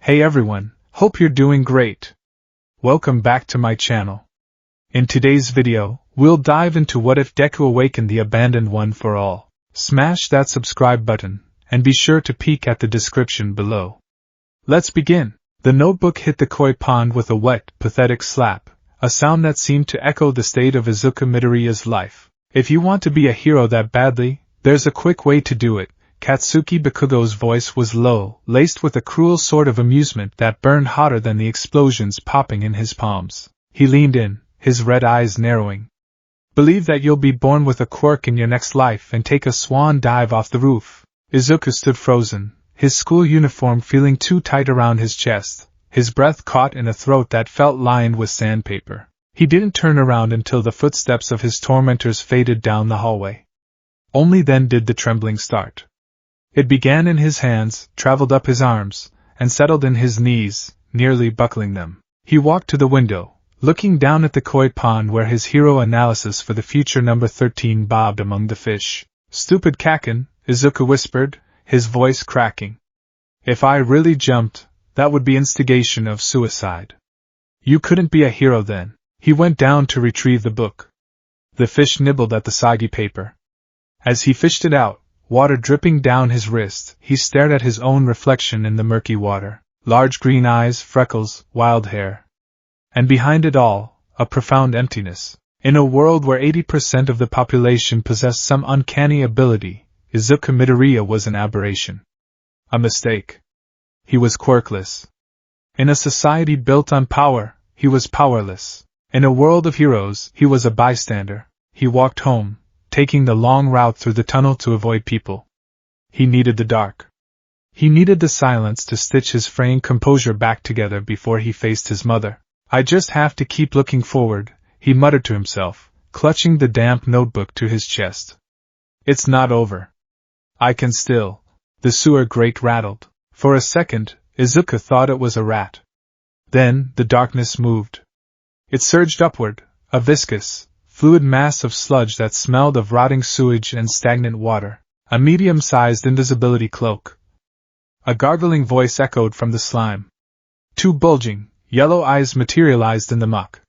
Hey everyone, hope you're doing great. Welcome back to my channel. In today's video, we'll dive into what if Deku awakened the abandoned one for all. Smash that subscribe button, and be sure to peek at the description below. Let's begin. The notebook hit the koi pond with a wet, pathetic slap, a sound that seemed to echo the state of Izuku Midoriya's life. If you want to be a hero that badly, there's a quick way to do it. Katsuki Bakugo's voice was low, laced with a cruel sort of amusement that burned hotter than the explosions popping in his palms. He leaned in, his red eyes narrowing. Believe that you'll be born with a quirk in your next life and take a swan dive off the roof. Izuku stood frozen, his school uniform feeling too tight around his chest, his breath caught in a throat that felt lined with sandpaper. He didn't turn around until the footsteps of his tormentors faded down the hallway. Only then did the trembling start. It began in his hands, traveled up his arms, and settled in his knees, nearly buckling them. He walked to the window, looking down at the koi pond where his hero analysis for the future number 13 bobbed among the fish. Stupid Kaken, Izuku whispered, his voice cracking. If I really jumped, that would be instigation of suicide. You couldn't be a hero then. He went down to retrieve the book. The fish nibbled at the soggy paper. As he fished it out, water dripping down his wrist, he stared at his own reflection in the murky water. Large green eyes, freckles, wild hair. And behind it all, a profound emptiness. In a world where 80% of the population possessed some uncanny ability, Izuku Midoriya was an aberration. A mistake. He was quirkless. In a society built on power, he was powerless. In a world of heroes, he was a bystander. He walked home, taking the long route through the tunnel to avoid people. He needed the dark. He needed the silence to stitch his fraying composure back together before he faced his mother. I just have to keep looking forward, he muttered to himself, clutching the damp notebook to his chest. It's not over. I can still. The sewer grate rattled. For a second, Izuku thought it was a rat. Then, the darkness moved. It surged upward, a viscous, fluid mass of sludge that smelled of rotting sewage and stagnant water, a medium-sized invisibility cloak. A gargling voice echoed from the slime. Two bulging, yellow eyes materialized in the muck.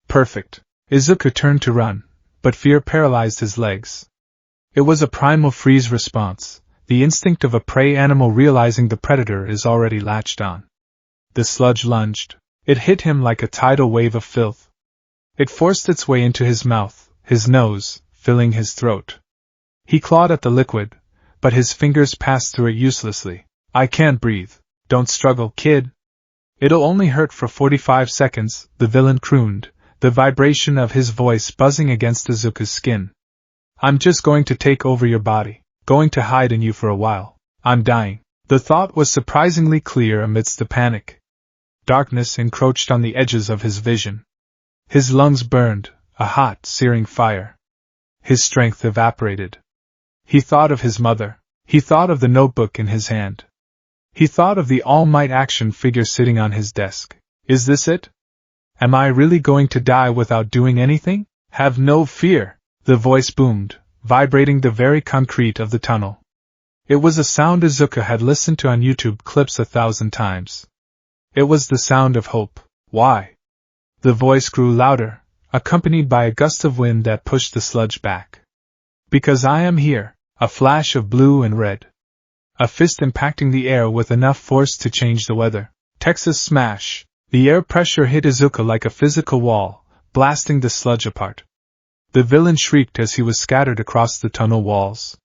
Perfect. Izuku turned to run, but fear paralyzed his legs. It was a primal freeze response, the instinct of a prey animal realizing the predator is already latched on. The sludge lunged. It hit him like a tidal wave of filth. It forced its way into his mouth, his nose, filling his throat. He clawed at the liquid, but his fingers passed through it uselessly. I can't breathe. Don't struggle, kid. It'll only hurt for 45 seconds, the villain crooned, the vibration of his voice buzzing against Izuku's skin. I'm just going to take over your body, going to hide in you for a while. I'm dying. The thought was surprisingly clear amidst the panic. Darkness encroached on the edges of his vision. His lungs burned, a hot, searing fire. His strength evaporated. He thought of his mother. He thought of the notebook in his hand. He thought of the All Might action figure sitting on his desk. Is this it? Am I really going to die without doing anything? Have no fear, the voice boomed, vibrating the very concrete of the tunnel. It was a sound Izuku had listened to on YouTube clips 1,000 times. It was the sound of hope. Why? The voice grew louder, accompanied by a gust of wind that pushed the sludge back. Because I am here, a flash of blue and red. A fist impacting the air with enough force to change the weather. Texas smash. The air pressure hit Izuku like a physical wall, blasting the sludge apart. The villain shrieked as he was scattered across the tunnel walls.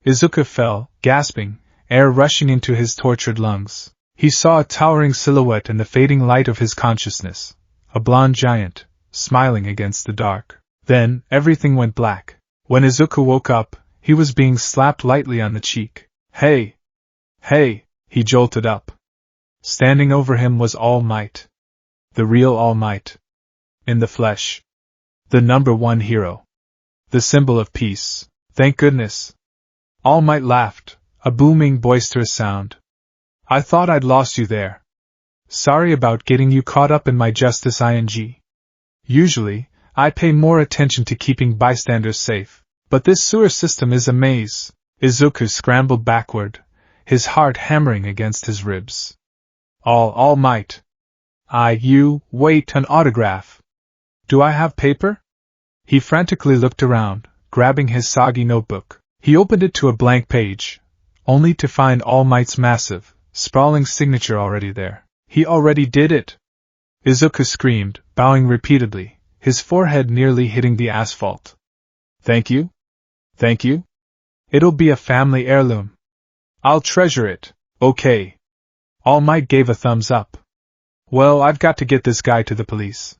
Izuku fell, gasping, air rushing into his tortured lungs. He saw a towering silhouette in the fading light of his consciousness. A blonde giant, smiling against the dark. Then, everything went black. When Izuku woke up, he was being slapped lightly on the cheek. Hey! Hey! He jolted up. Standing over him was All Might. The real All Might. In the flesh. The number one hero. The symbol of peace. Thank goodness. All Might laughed, a booming, boisterous sound. I thought I'd lost you there. Sorry about getting you caught up in my justice ing. Usually, I pay more attention to keeping bystanders safe, but this sewer system is a maze. Izuku scrambled backward, his heart hammering against his ribs. All Might. Wait, an autograph. Do I have paper? He frantically looked around, grabbing his soggy notebook. He opened it to a blank page, only to find All Might's massive, sprawling signature already there. He already did it! Izuku screamed, bowing repeatedly, his forehead nearly hitting the asphalt. Thank you? Thank you? It'll be a family heirloom. I'll treasure it. Okay. All Might gave a thumbs up. Well, I've got to get this guy to the police.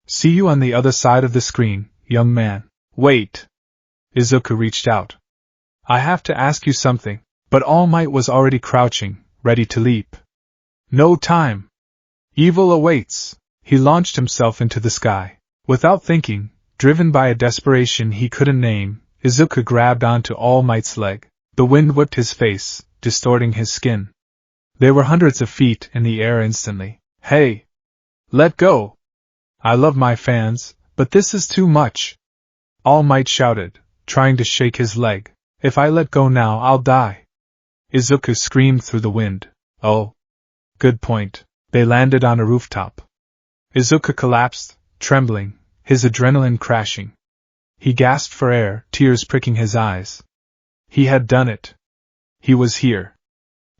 See you on the other side of the screen, young man. Wait. Izuku reached out. I have to ask you something, but All Might was already crouching, ready to leap. No time. Evil awaits. He launched himself into the sky. Without thinking, driven by a desperation he couldn't name, Izuku grabbed onto All Might's leg. The wind whipped his face, distorting his skin. They were hundreds of feet in the air instantly. Hey! Let go! I love my fans, but this is too much! All Might shouted, trying to shake his leg. If I let go now, I'll die! Izuku screamed through the wind. Oh! Good point. They landed on a rooftop. Izuku collapsed, trembling, his adrenaline crashing. He gasped for air, tears pricking his eyes. He had done it. He was here.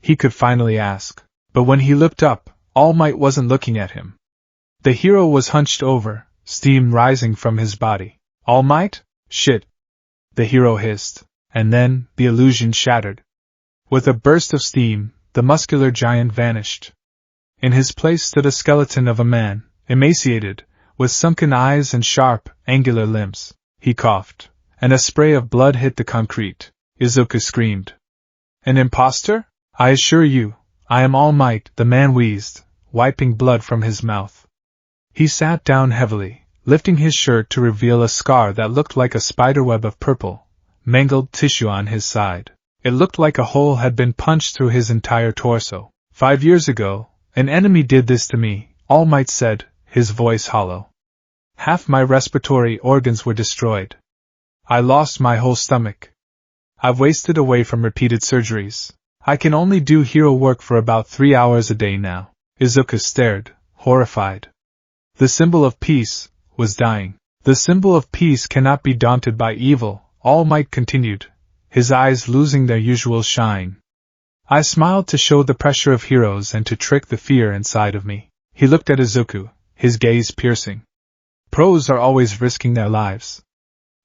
He could finally ask. But when he looked up, All Might wasn't looking at him. The hero was hunched over, steam rising from his body. All Might? Shit! The hero hissed, and then, the illusion shattered. With a burst of steam, the muscular giant vanished. In his place stood a skeleton of a man, emaciated, with sunken eyes and sharp, angular limbs. He coughed, and a spray of blood hit the concrete. Izuku screamed. An imposter? I assure you, I am All Might, the man wheezed, wiping blood from his mouth. He sat down heavily, lifting his shirt to reveal a scar that looked like a spiderweb of purple, mangled tissue on his side. It looked like a hole had been punched through his entire torso. 5 years ago, an enemy did this to me, All Might said, his voice hollow. Half my respiratory organs were destroyed. I lost my whole stomach. I've wasted away from repeated surgeries. I can only do hero work for about 3 hours a day now. Izuku stared, horrified. The symbol of peace was dying. The symbol of peace cannot be daunted by evil, All Might continued, his eyes losing their usual shine. I smiled to show the pressure of heroes and to trick the fear inside of me. He looked at Izuku, his gaze piercing. Pros are always risking their lives.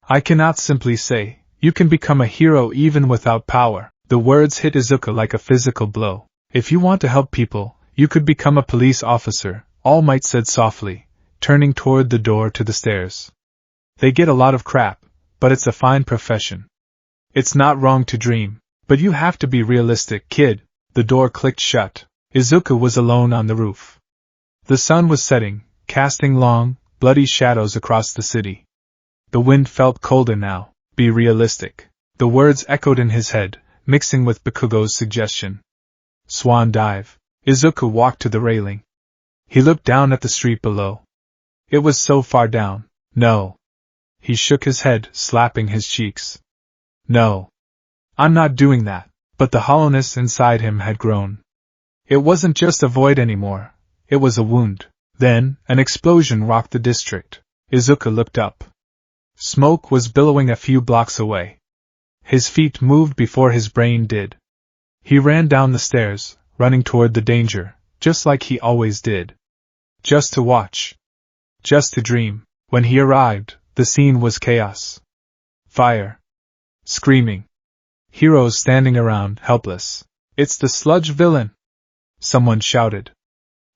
I cannot simply say, you can become a hero even without power. The words hit Izuku like a physical blow. If you want to help people, you could become a police officer, All Might said softly, turning toward the door to the stairs. They get a lot of crap, but it's a fine profession. It's not wrong to dream. But you have to be realistic, kid. The door clicked shut. Izuku was alone on the roof. The sun was setting, casting long, bloody shadows across the city. The wind felt colder now. Be realistic. The words echoed in his head, mixing with Bakugo's suggestion. Swan dive. Izuku walked to the railing. He looked down at the street below. It was so far down. No. He shook his head, slapping his cheeks. No. I'm not doing that. But the hollowness inside him had grown. It wasn't just a void anymore. It was a wound. Then, an explosion rocked the district. Izuku looked up. Smoke was billowing a few blocks away. His feet moved before his brain did. He ran down the stairs, running toward the danger, just like he always did. Just to watch. Just to dream. When he arrived, the scene was chaos. Fire. Screaming. Heroes standing around, helpless. It's the sludge villain! Someone shouted.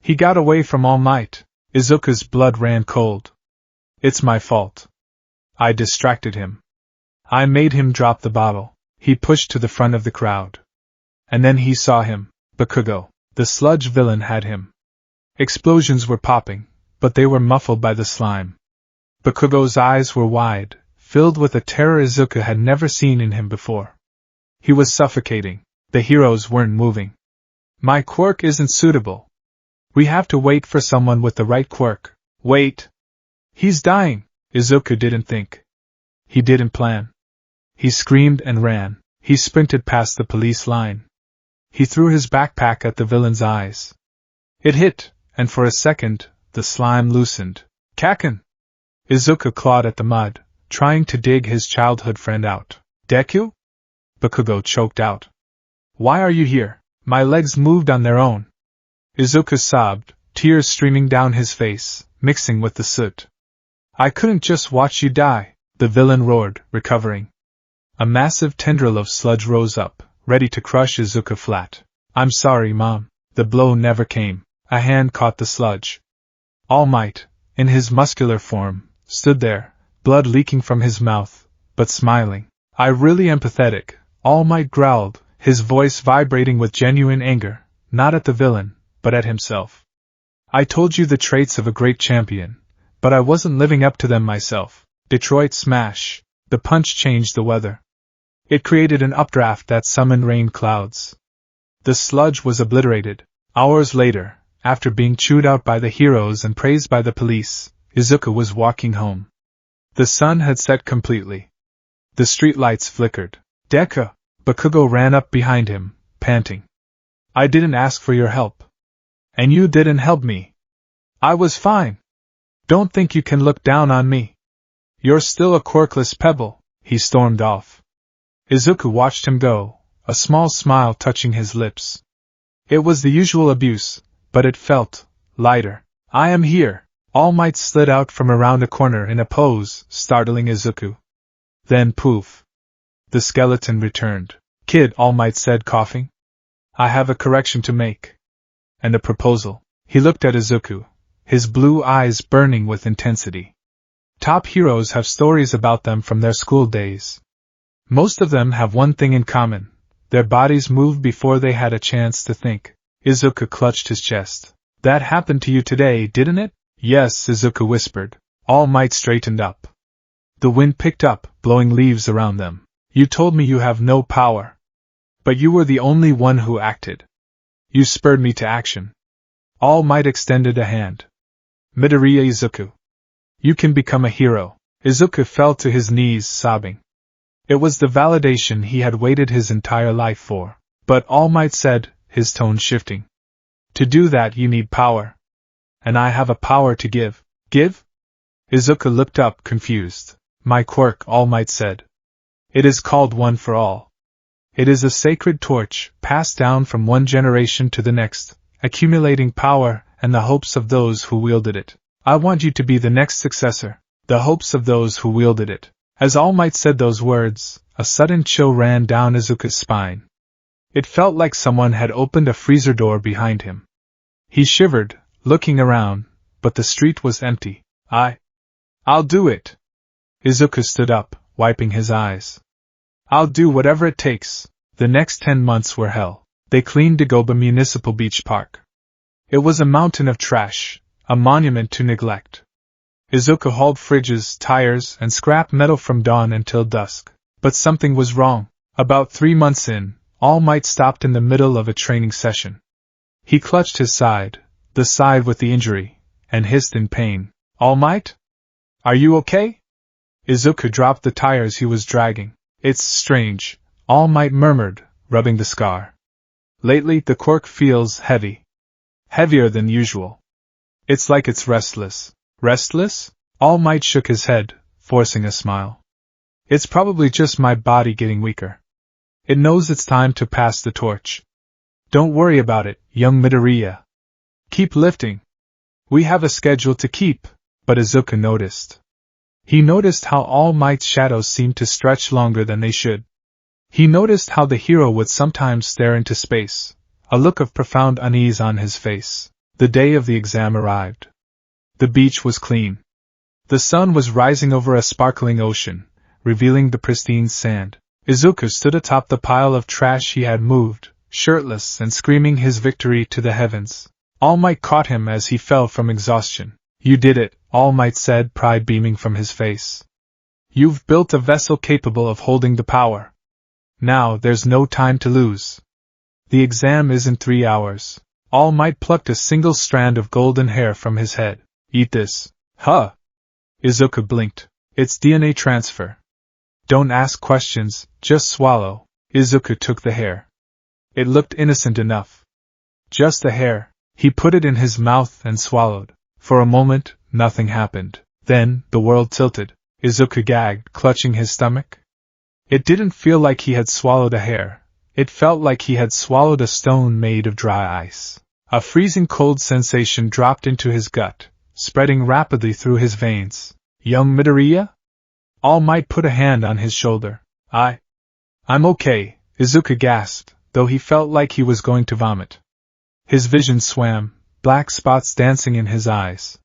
He got away from All Might. Izuku's blood ran cold. It's my fault. I distracted him. I made him drop the bottle. He pushed to the front of the crowd. And then he saw him, Bakugo. The sludge villain had him. Explosions were popping, but they were muffled by the slime. Bakugo's eyes were wide, filled with a terror Izuku had never seen in him before. He was suffocating. The heroes weren't moving. My quirk isn't suitable. We have to wait for someone with the right quirk. Wait! He's dying! Izuku didn't think. He didn't plan. He screamed and ran. He sprinted past the police line. He threw his backpack at the villain's eyes. It hit, and for a second, the slime loosened. Kaken! Izuku clawed at the mud, trying to dig his childhood friend out. Deku? Bakugo choked out. Why are you here? My legs moved on their own. Izuku sobbed, tears streaming down his face, mixing with the soot. I couldn't just watch you die, the villain roared, recovering. A massive tendril of sludge rose up, ready to crush Izuku flat. I'm sorry, Mom. The blow never came. A hand caught the sludge. All Might, in his muscular form, stood there, blood leaking from his mouth, but smiling. I really am pathetic, All Might growled, his voice vibrating with genuine anger, not at the villain, but at himself. I told you the traits of a great champion, but I wasn't living up to them myself. Detroit smash. The punch changed the weather. It created an updraft that summoned rain clouds. The sludge was obliterated. Hours later, after being chewed out by the heroes and praised by the police, Izuku was walking home. The sun had set completely. The streetlights flickered. Deku! Bakugo ran up behind him, panting. I didn't ask for your help. And you didn't help me. I was fine. Don't think you can look down on me. You're still a quirkless pebble, he stormed off. Izuku watched him go, a small smile touching his lips. It was the usual abuse, but it felt lighter. I am here. All Might slid out from around a corner in a pose, startling Izuku. Then poof. The skeleton returned. Kid, All Might said, coughing. I have a correction to make. And a proposal. He looked at Izuku, his blue eyes burning with intensity. Top heroes have stories about them from their school days. Most of them have one thing in common. Their bodies moved before they had a chance to think. Izuku clutched his chest. That happened to you today, didn't it? Yes, Izuku whispered. All Might straightened up. The wind picked up, blowing leaves around them. You told me you have no power. But you were the only one who acted. You spurred me to action. All Might extended a hand. Midoriya Izuku. You can become a hero. Izuku fell to his knees, sobbing. It was the validation he had waited his entire life for. But All Might said, his tone shifting. To do that you need power. And I have a power to give. Give? Izuku looked up, confused. My quirk, All Might said. It is called One for All. It is a sacred torch, passed down from one generation to the next, accumulating power and the hopes of those who wielded it. I want you to be the next successor, the hopes of those who wielded it. As All Might said those words, a sudden chill ran down Izuku's spine. It felt like someone had opened a freezer door behind him. He shivered, looking around, but the street was empty. I'll do it. Izuku stood up, wiping his eyes. I'll do whatever it takes. The next 10 months were hell. They cleaned Dagoba Municipal Beach Park. It was a mountain of trash, a monument to neglect. Izuku hauled fridges, tires, and scrap metal from dawn until dusk. But something was wrong. About 3 months in, All Might stopped in the middle of a training session. He clutched his side, the side with the injury, and hissed in pain. All Might? Are you okay? Izuku dropped the tires he was dragging. It's strange, All Might murmured, rubbing the scar. Lately the quirk feels heavy. Heavier than usual. It's like it's restless. Restless? All Might shook his head, forcing a smile. It's probably just my body getting weaker. It knows it's time to pass the torch. Don't worry about it, young Midoriya. Keep lifting. We have a schedule to keep, but Izuku noticed. He noticed how All Might's shadows seemed to stretch longer than they should. He noticed how the hero would sometimes stare into space, a look of profound unease on his face. The day of the exam arrived. The beach was clean. The sun was rising over a sparkling ocean, revealing the pristine sand. Izuku stood atop the pile of trash he had moved, shirtless and screaming his victory to the heavens. All Might caught him as he fell from exhaustion. You did it, All Might said, pride beaming from his face. You've built a vessel capable of holding the power. Now there's no time to lose. The exam is in 3 hours. All Might plucked a single strand of golden hair from his head. Eat this. Huh? Izuku blinked. It's DNA transfer. Don't ask questions, just swallow. Izuku took the hair. It looked innocent enough. Just a hair. He put it in his mouth and swallowed. For a moment, nothing happened. Then, the world tilted. Izuku gagged, clutching his stomach. It didn't feel like he had swallowed a hair. It felt like he had swallowed a stone made of dry ice. A freezing cold sensation dropped into his gut, spreading rapidly through his veins. Young Midoriya? All Might put a hand on his shoulder. I'm okay, Izuku gasped, though he felt like he was going to vomit. His vision swam, black spots dancing in his eyes.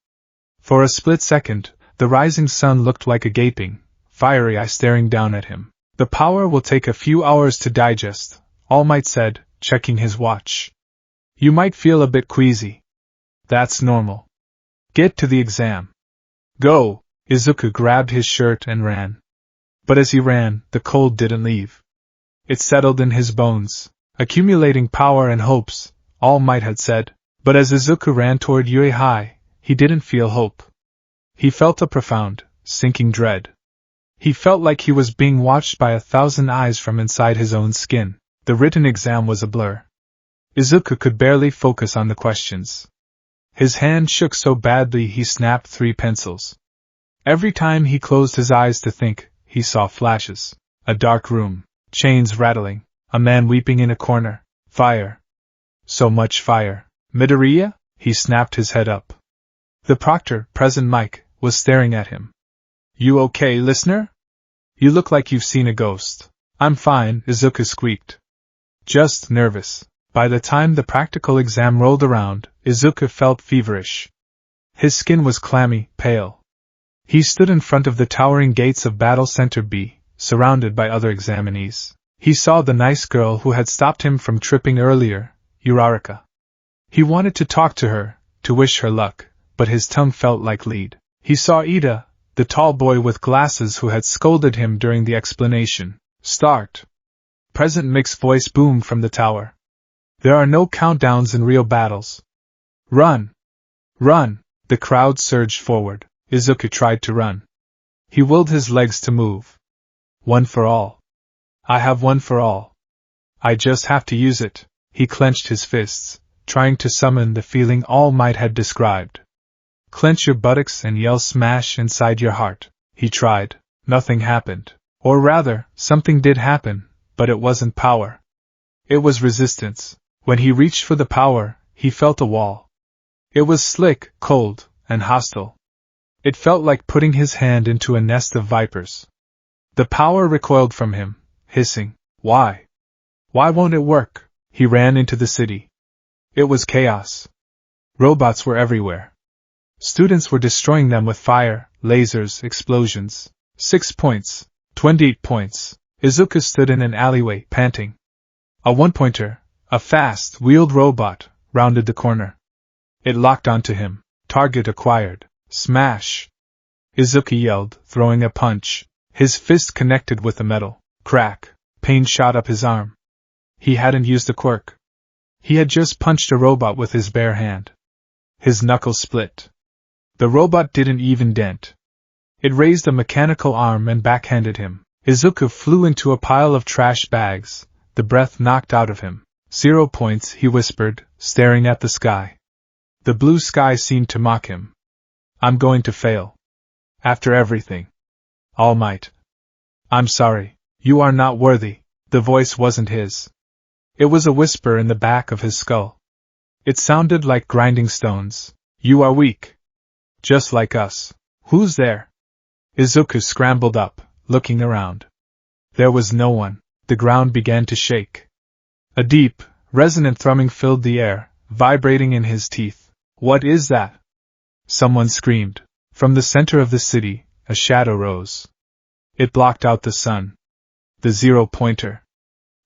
For a split second, the rising sun looked like a gaping, fiery eye staring down at him. The power will take a few hours to digest, All Might said, checking his watch. You might feel a bit queasy. That's normal. Get to the exam. Go! Izuku grabbed his shirt and ran. But as he ran, the cold didn't leave. It settled in his bones, accumulating power and hopes, All Might had said. But as Izuku ran toward Yue High, he didn't feel hope. He felt a profound, sinking dread. He felt like he was being watched by 1,000 eyes from inside his own skin. The written exam was a blur. Izuku could barely focus on the questions. His hand shook so badly he snapped 3 pencils. Every time he closed his eyes to think, he saw flashes. A dark room, chains rattling, a man weeping in a corner, fire. So much fire. Midoriya? He snapped his head up. The proctor, President Mike, was staring at him. You okay, listener? You look like you've seen a ghost. I'm fine, Izuku squeaked. Just nervous. By the time the practical exam rolled around, Izuku felt feverish. His skin was clammy, pale. He stood in front of the towering gates of Battle Center B, surrounded by other examinees. He saw the nice girl who had stopped him from tripping earlier, Uraraka. He wanted to talk to her, to wish her luck, but his tongue felt like lead. He saw Ida, the tall boy with glasses who had scolded him during the explanation. Start! President Mick's voice boomed from the tower. There are no countdowns in real battles. Run! Run! The crowd surged forward. Izuku tried to run. He willed his legs to move. One for all. I have one for all. I just have to use it. He clenched his fists, trying to summon the feeling All Might had described. Clench your buttocks and yell smash inside your heart. He tried. Nothing happened. Or rather, something did happen, but it wasn't power. It was resistance. When he reached for the power, he felt a wall. It was slick, cold, and hostile. It felt like putting his hand into a nest of vipers. The power recoiled from him, hissing, Why? Why won't it work? He ran into the city. It was chaos. Robots were everywhere. Students were destroying them with fire, lasers, explosions. 6 points. 28 points. Izuku stood in an alleyway, panting. A one-pointer, a fast, wheeled robot, rounded the corner. It locked onto him. Target acquired. Smash! Izuku yelled, throwing a punch. His fist connected with the metal. Crack! Pain shot up his arm. He hadn't used a quirk. He had just punched a robot with his bare hand. His knuckles split. The robot didn't even dent. It raised a mechanical arm and backhanded him. Izuku flew into a pile of trash bags, the breath knocked out of him. 0 points, he whispered, staring at the sky. The blue sky seemed to mock him. I'm going to fail. After everything. All Might. I'm sorry. You are not worthy. The voice wasn't his. It was a whisper in the back of his skull. It sounded like grinding stones. You are weak. Just like us. Who's there? Izuku scrambled up, looking around. There was no one. The ground began to shake. A deep, resonant thrumming filled the air, vibrating in his teeth. What is that? Someone screamed. From the center of the city, a shadow rose. It blocked out the sun. The 0-pointer.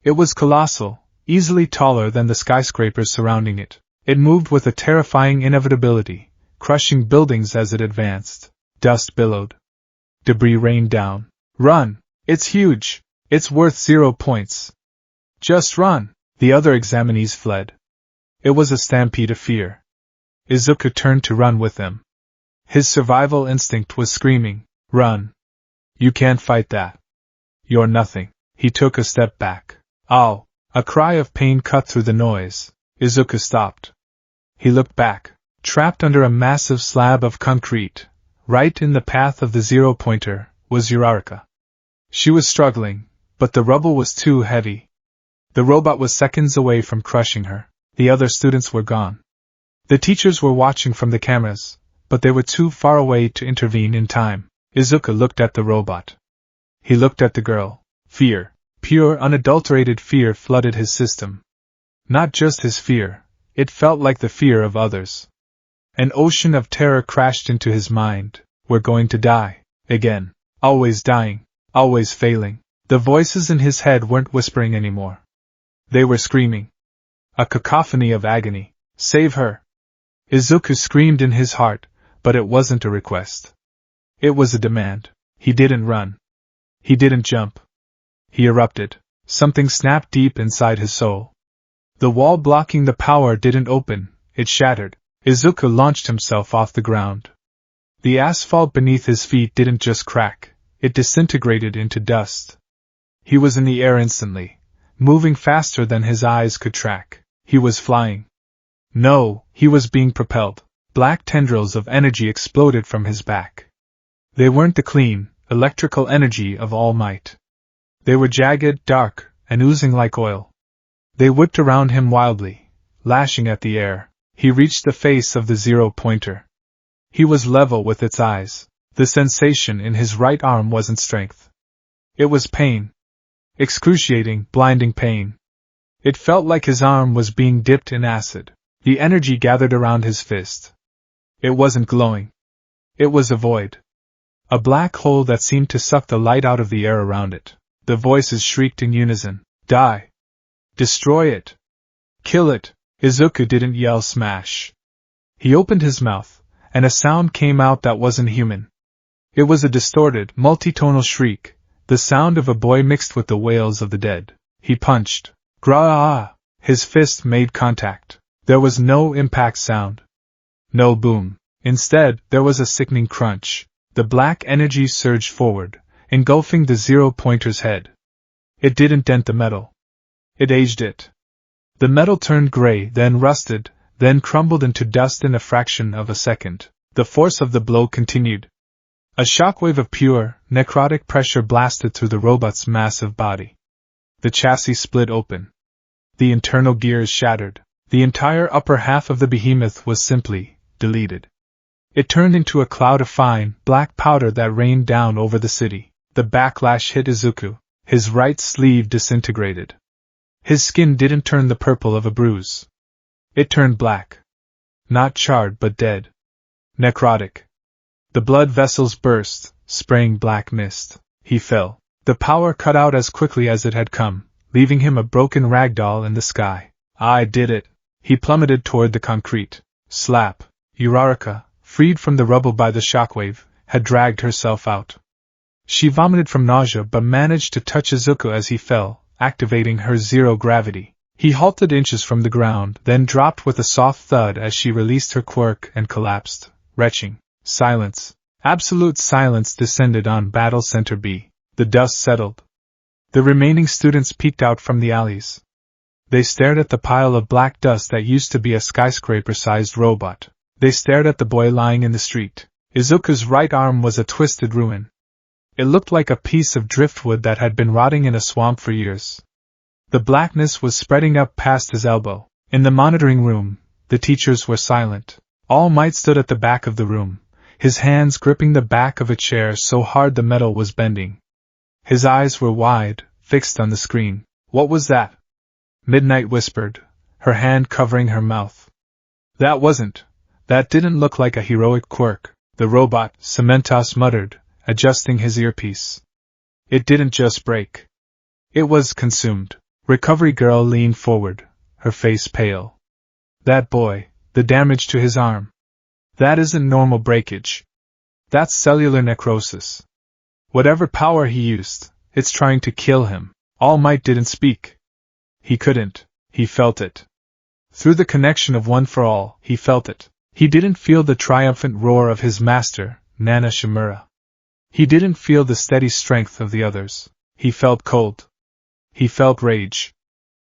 It was colossal, easily taller than the skyscrapers surrounding it. It moved with a terrifying inevitability, crushing buildings as it advanced. Dust billowed. Debris rained down. Run! It's huge! It's worth 0 points. Just run! The other examinees fled. It was a stampede of fear. Izuku turned to run with them. His survival instinct was screaming, Run! You can't fight that. You're nothing. He took a step back. Ow! A cry of pain cut through the noise. Izuku stopped. He looked back. Trapped under a massive slab of concrete, right in the path of the zero-pointer, was Uraraka. She was struggling, but the rubble was too heavy. The robot was seconds away from crushing her. The other students were gone. The teachers were watching from the cameras, but they were too far away to intervene in time. Izuku looked at the robot. He looked at the girl. Fear, pure unadulterated fear flooded his system. Not just his fear, it felt like the fear of others. An ocean of terror crashed into his mind. We're going to die. Again. Always dying. Always failing. The voices in his head weren't whispering anymore. They were screaming. A cacophony of agony. Save her! Izuku screamed in his heart, but it wasn't a request. It was a demand. He didn't run. He didn't jump. He erupted. Something snapped deep inside his soul. The wall blocking the power didn't open, it shattered. Izuku launched himself off the ground. The asphalt beneath his feet didn't just crack, it disintegrated into dust. He was in the air instantly, moving faster than his eyes could track. He was flying. No, he was being propelled. Black tendrils of energy exploded from his back. They weren't the clean, electrical energy of All Might. They were jagged, dark, and oozing like oil. They whipped around him wildly, lashing at the air. He reached the face of the zero-pointer. He was level with its eyes. The sensation in his right arm wasn't strength. It was pain. Excruciating, blinding pain. It felt like his arm was being dipped in acid. The energy gathered around his fist. It wasn't glowing. It was a void. A black hole that seemed to suck the light out of the air around it. The voices shrieked in unison. Die! Destroy it! Kill it! Izuku didn't yell smash. He opened his mouth, and a sound came out that wasn't human. It was a distorted, multitonal shriek, the sound of a boy mixed with the wails of the dead. He punched. Gra-ah! His fist made contact. There was no impact sound. No boom. Instead, there was a sickening crunch. The black energy surged forward, engulfing the zero-pointer's head. It didn't dent the metal. It aged it. The metal turned gray, then rusted, then crumbled into dust in a fraction of a second. The force of the blow continued. A shockwave of pure, necrotic pressure blasted through the robot's massive body. The chassis split open. The internal gears shattered. The entire upper half of the behemoth was simply deleted. It turned into a cloud of fine, black powder that rained down over the city. The backlash hit Izuku. His right sleeve disintegrated. His skin didn't turn the purple of a bruise. It turned black. Not charred but dead. Necrotic. The blood vessels burst, spraying black mist. He fell. The power cut out as quickly as it had come, leaving him a broken ragdoll in the sky. I did it. He plummeted toward the concrete. Slap. Uraraka, freed from the rubble by the shockwave, had dragged herself out. She vomited from nausea but managed to touch Izuku as he fell, activating her zero-gravity. He halted inches from the ground, then dropped with a soft thud as she released her quirk and collapsed, retching. Silence. Absolute silence descended on Battle Center B. The dust settled. The remaining students peeked out from the alleys. They stared at the pile of black dust that used to be a skyscraper-sized robot. They stared at the boy lying in the street. Izuku's right arm was a twisted ruin. It looked like a piece of driftwood that had been rotting in a swamp for years. The blackness was spreading up past his elbow. In the monitoring room, the teachers were silent. All Might stood at the back of the room, his hands gripping the back of a chair so hard the metal was bending. His eyes were wide, fixed on the screen. What was that? Midnight whispered, her hand covering her mouth. That didn't look like a heroic quirk, the robot, Cementos muttered, adjusting his earpiece. It didn't just break. It was consumed. Recovery Girl leaned forward, her face pale. That boy, the damage to his arm. That isn't normal breakage. That's cellular necrosis. Whatever power he used, it's trying to kill him. All Might didn't speak. He couldn't. He felt it. Through the connection of One for All, he felt it. He didn't feel the triumphant roar of his master, Nana Shimura. He didn't feel the steady strength of the others. He felt cold. He felt rage.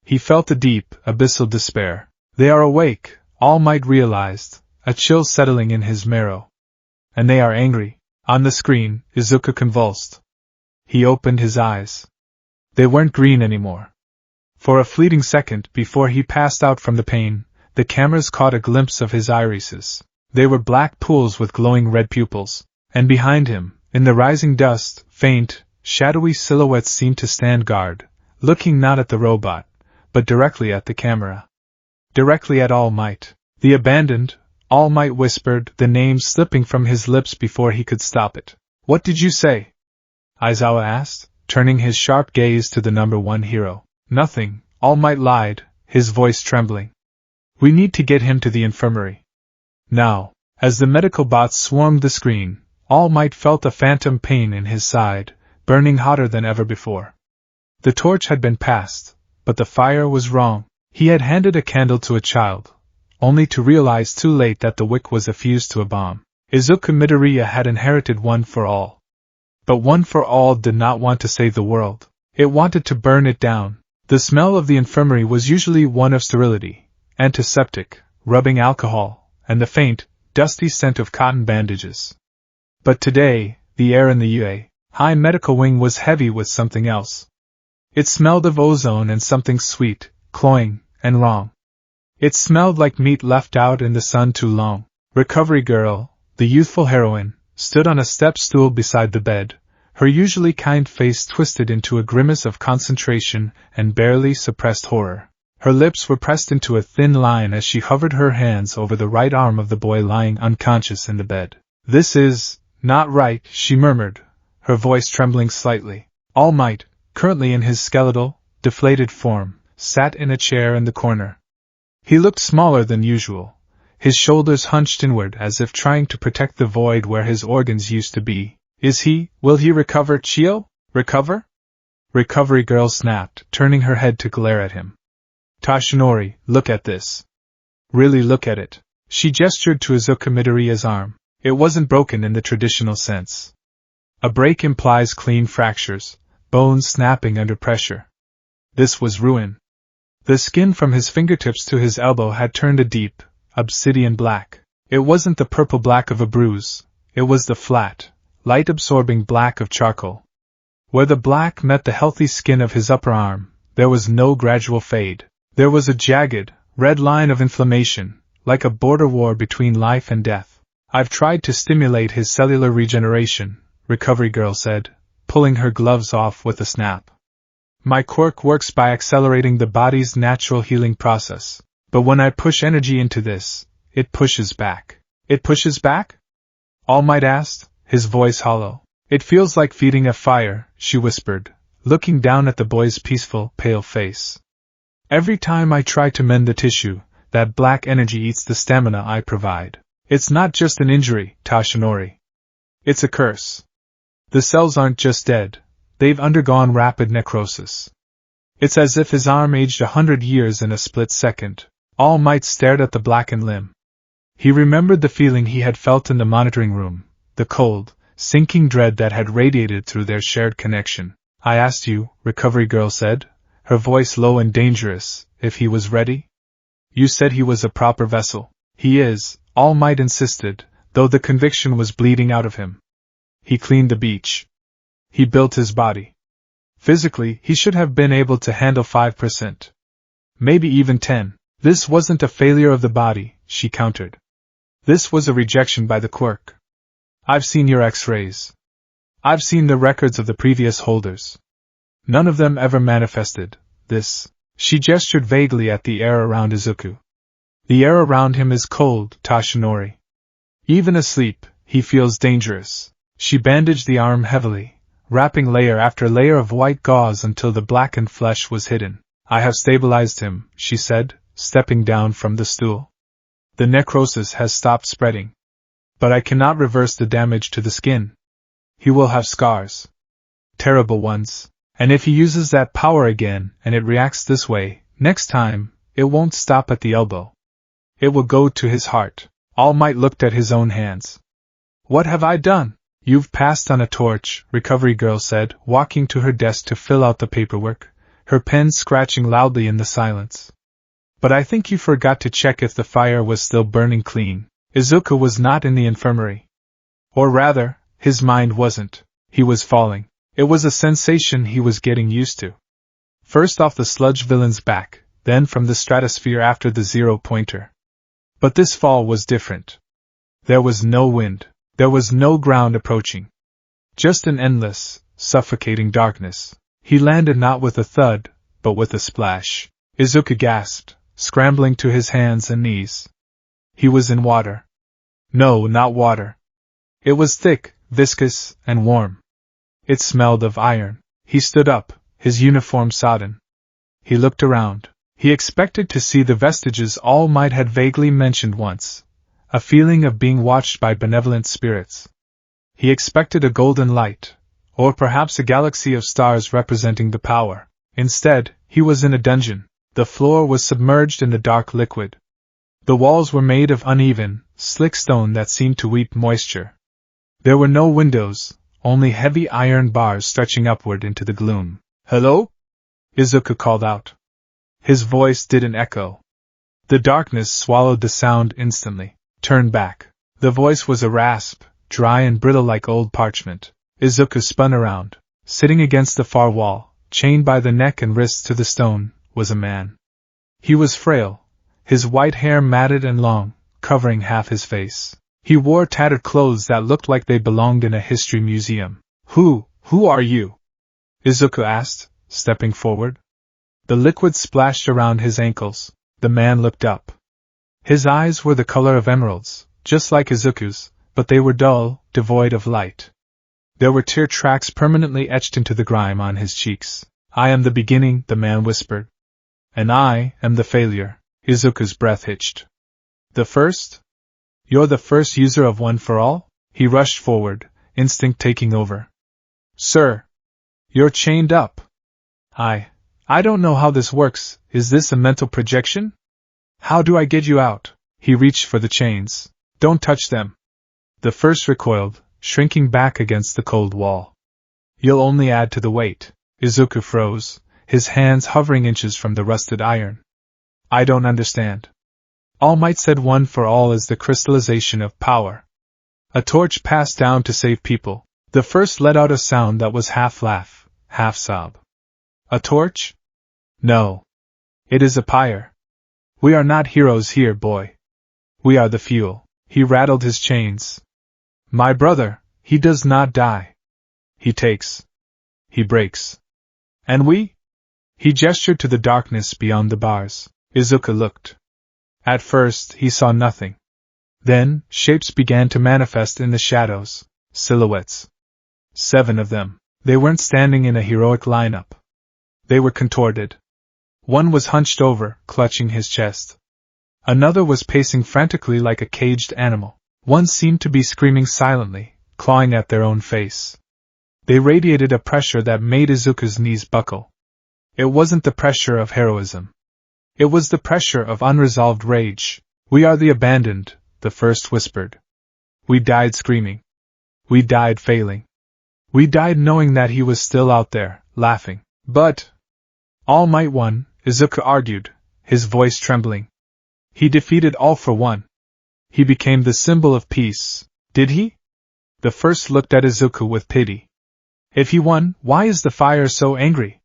He felt a deep, abyssal despair. They are awake, All Might realized, a chill settling in his marrow. And they are angry. On the screen, Izuku convulsed. He opened his eyes. They weren't green anymore. For a fleeting second before he passed out from the pain, the cameras caught a glimpse of his irises. They were black pools with glowing red pupils, and behind him, in the rising dust, faint, shadowy silhouettes seemed to stand guard, looking not at the robot, but directly at the camera. Directly at All Might. The abandoned, All Might whispered, the name slipping from his lips before he could stop it. What did you say? Aizawa asked, turning his sharp gaze to the number one hero. Nothing, All Might lied, his voice trembling. We need to get him to the infirmary. Now, as the medical bots swarmed the screen, All Might felt a phantom pain in his side, burning hotter than ever before. The torch had been passed, but the fire was wrong. He had handed a candle to a child, only to realize too late that the wick was a fuse to a bomb. Izuku Midoriya had inherited One for All. But One for All did not want to save the world. It wanted to burn it down. The smell of the infirmary was usually one of sterility, antiseptic, rubbing alcohol, and the faint, dusty scent of cotton bandages. But today, the air in the UA High Medical Wing was heavy with something else. It smelled of ozone and something sweet, cloying, and wrong. It smelled like meat left out in the sun too long. Recovery Girl, the youthful heroine, stood on a step stool beside the bed, her usually kind face twisted into a grimace of concentration and barely suppressed horror. Her lips were pressed into a thin line as she hovered her hands over the right arm of the boy lying unconscious in the bed. This is not right, she murmured, her voice trembling slightly. All Might, currently in his skeletal, deflated form, sat in a chair in the corner. He looked smaller than usual, his shoulders hunched inward as if trying to protect the void where his organs used to be. Will he recover, Chio? Recover? Recovery Girl snapped, turning her head to glare at him. Tashinori, look at this. Really look at it. She gestured to Izuku Midoriya's arm. It wasn't broken in the traditional sense. A break implies clean fractures, bones snapping under pressure. This was ruin. The skin from his fingertips to his elbow had turned a deep, obsidian black. It wasn't the purple black of a bruise, it was the flat, light-absorbing black of charcoal. Where the black met the healthy skin of his upper arm, there was no gradual fade. There was a jagged, red line of inflammation, like a border war between life and death. I've tried to stimulate his cellular regeneration, Recovery Girl said, pulling her gloves off with a snap. My quirk works by accelerating the body's natural healing process, but when I push energy into this, it pushes back. It pushes back? All Might asked, his voice hollow. It feels like feeding a fire, she whispered, looking down at the boy's peaceful, pale face. Every time I try to mend the tissue, that black energy eats the stamina I provide. It's not just an injury, Tashinori. It's a curse. The cells aren't just dead, they've undergone rapid necrosis. It's as if his arm aged 100 years in a split second. All Might stared at the blackened limb. He remembered the feeling he had felt in the monitoring room, the cold, sinking dread that had radiated through their shared connection. I asked you, Recovery Girl said, her voice low and dangerous, if he was ready? You said he was a proper vessel. He is, All Might insisted, though the conviction was bleeding out of him. He cleaned the beach. He built his body. Physically, he should have been able to handle 5%. Maybe even 10. This wasn't a failure of the body, she countered. This was a rejection by the quirk. I've seen your X-rays. I've seen the records of the previous holders. None of them ever manifested this. She gestured vaguely at the air around Izuku. The air around him is cold, Tashinori. Even asleep, he feels dangerous. She bandaged the arm heavily, wrapping layer after layer of white gauze until the blackened flesh was hidden. I have stabilized him, she said, stepping down from the stool. The necrosis has stopped spreading. But I cannot reverse the damage to the skin. He will have scars. Terrible ones. And if he uses that power again and it reacts this way, next time, it won't stop at the elbow. It will go to his heart. All Might looked at his own hands. What have I done? You've passed on a torch, Recovery Girl said, walking to her desk to fill out the paperwork, her pen scratching loudly in the silence. But I think you forgot to check if the fire was still burning clean. Izuku was not in the infirmary. Or rather, his mind wasn't. He was falling. It was a sensation he was getting used to. First off the sludge villain's back, then from the stratosphere after the 0-pointer. But this fall was different. There was no wind. There was no ground approaching. Just an endless, suffocating darkness. He landed not with a thud, but with a splash. Izuku gasped, scrambling to his hands and knees. He was in water. No, not water. It was thick, viscous, and warm. It smelled of iron. He stood up, his uniform sodden. He looked around. He expected to see the vestiges All Might had vaguely mentioned once. A feeling of being watched by benevolent spirits. He expected a golden light, or perhaps a galaxy of stars representing the power. Instead, he was in a dungeon. The floor was submerged in the dark liquid. The walls were made of uneven, slick stone that seemed to weep moisture. There were no windows, only heavy iron bars stretching upward into the gloom. "Hello?" Izuku called out. His voice didn't echo. The darkness swallowed the sound instantly. "Turn back." The voice was a rasp, dry and brittle like old parchment. Izuku spun around. Sitting against the far wall, chained by the neck and wrists to the stone, was a man. He was frail, his white hair matted and long, covering half his face. He wore tattered clothes that looked like they belonged in a history museum. Who are you?" Izuku asked, stepping forward. The liquid splashed around his ankles. The man looked up. His eyes were the color of emeralds, just like Izuku's, but they were dull, devoid of light. There were tear tracks permanently etched into the grime on his cheeks. "I am the beginning," the man whispered. "And I am the failure." Izuku's breath hitched. "The first? You're the first user of One for All?" He rushed forward, instinct taking over. "Sir! You're chained up." I don't know how this works. Is this a mental projection? How do I get you out?" He reached for the chains. "Don't touch them." The first recoiled, shrinking back against the cold wall. "You'll only add to the weight." Izuku froze, his hands hovering inches from the rusted iron. "I don't understand." All Might said One for All is the crystallization of power. A torch passed down to save people. The first let out a sound that was half laugh, half sob. "A torch? No. It is a pyre. We are not heroes here, boy. We are the fuel." He rattled his chains. "My brother, he does not die. He takes. He breaks. And we?" He gestured to the darkness beyond the bars. Izuku looked. At first, he saw nothing. Then, shapes began to manifest in the shadows. Silhouettes. 7 of them. They weren't standing in a heroic lineup. They were contorted. One was hunched over, clutching his chest. Another was pacing frantically like a caged animal. One seemed to be screaming silently, clawing at their own face. They radiated a pressure that made Izuku's knees buckle. It wasn't the pressure of heroism. It was the pressure of unresolved rage. "We are the abandoned," the first whispered. "We died screaming. We died failing. We died knowing that he was still out there, laughing. But All Might won," Izuku argued, his voice trembling. "He defeated All for One. He became the symbol of peace." "Did he?" The first looked at Izuku with pity. "If he won, why is the fire so angry?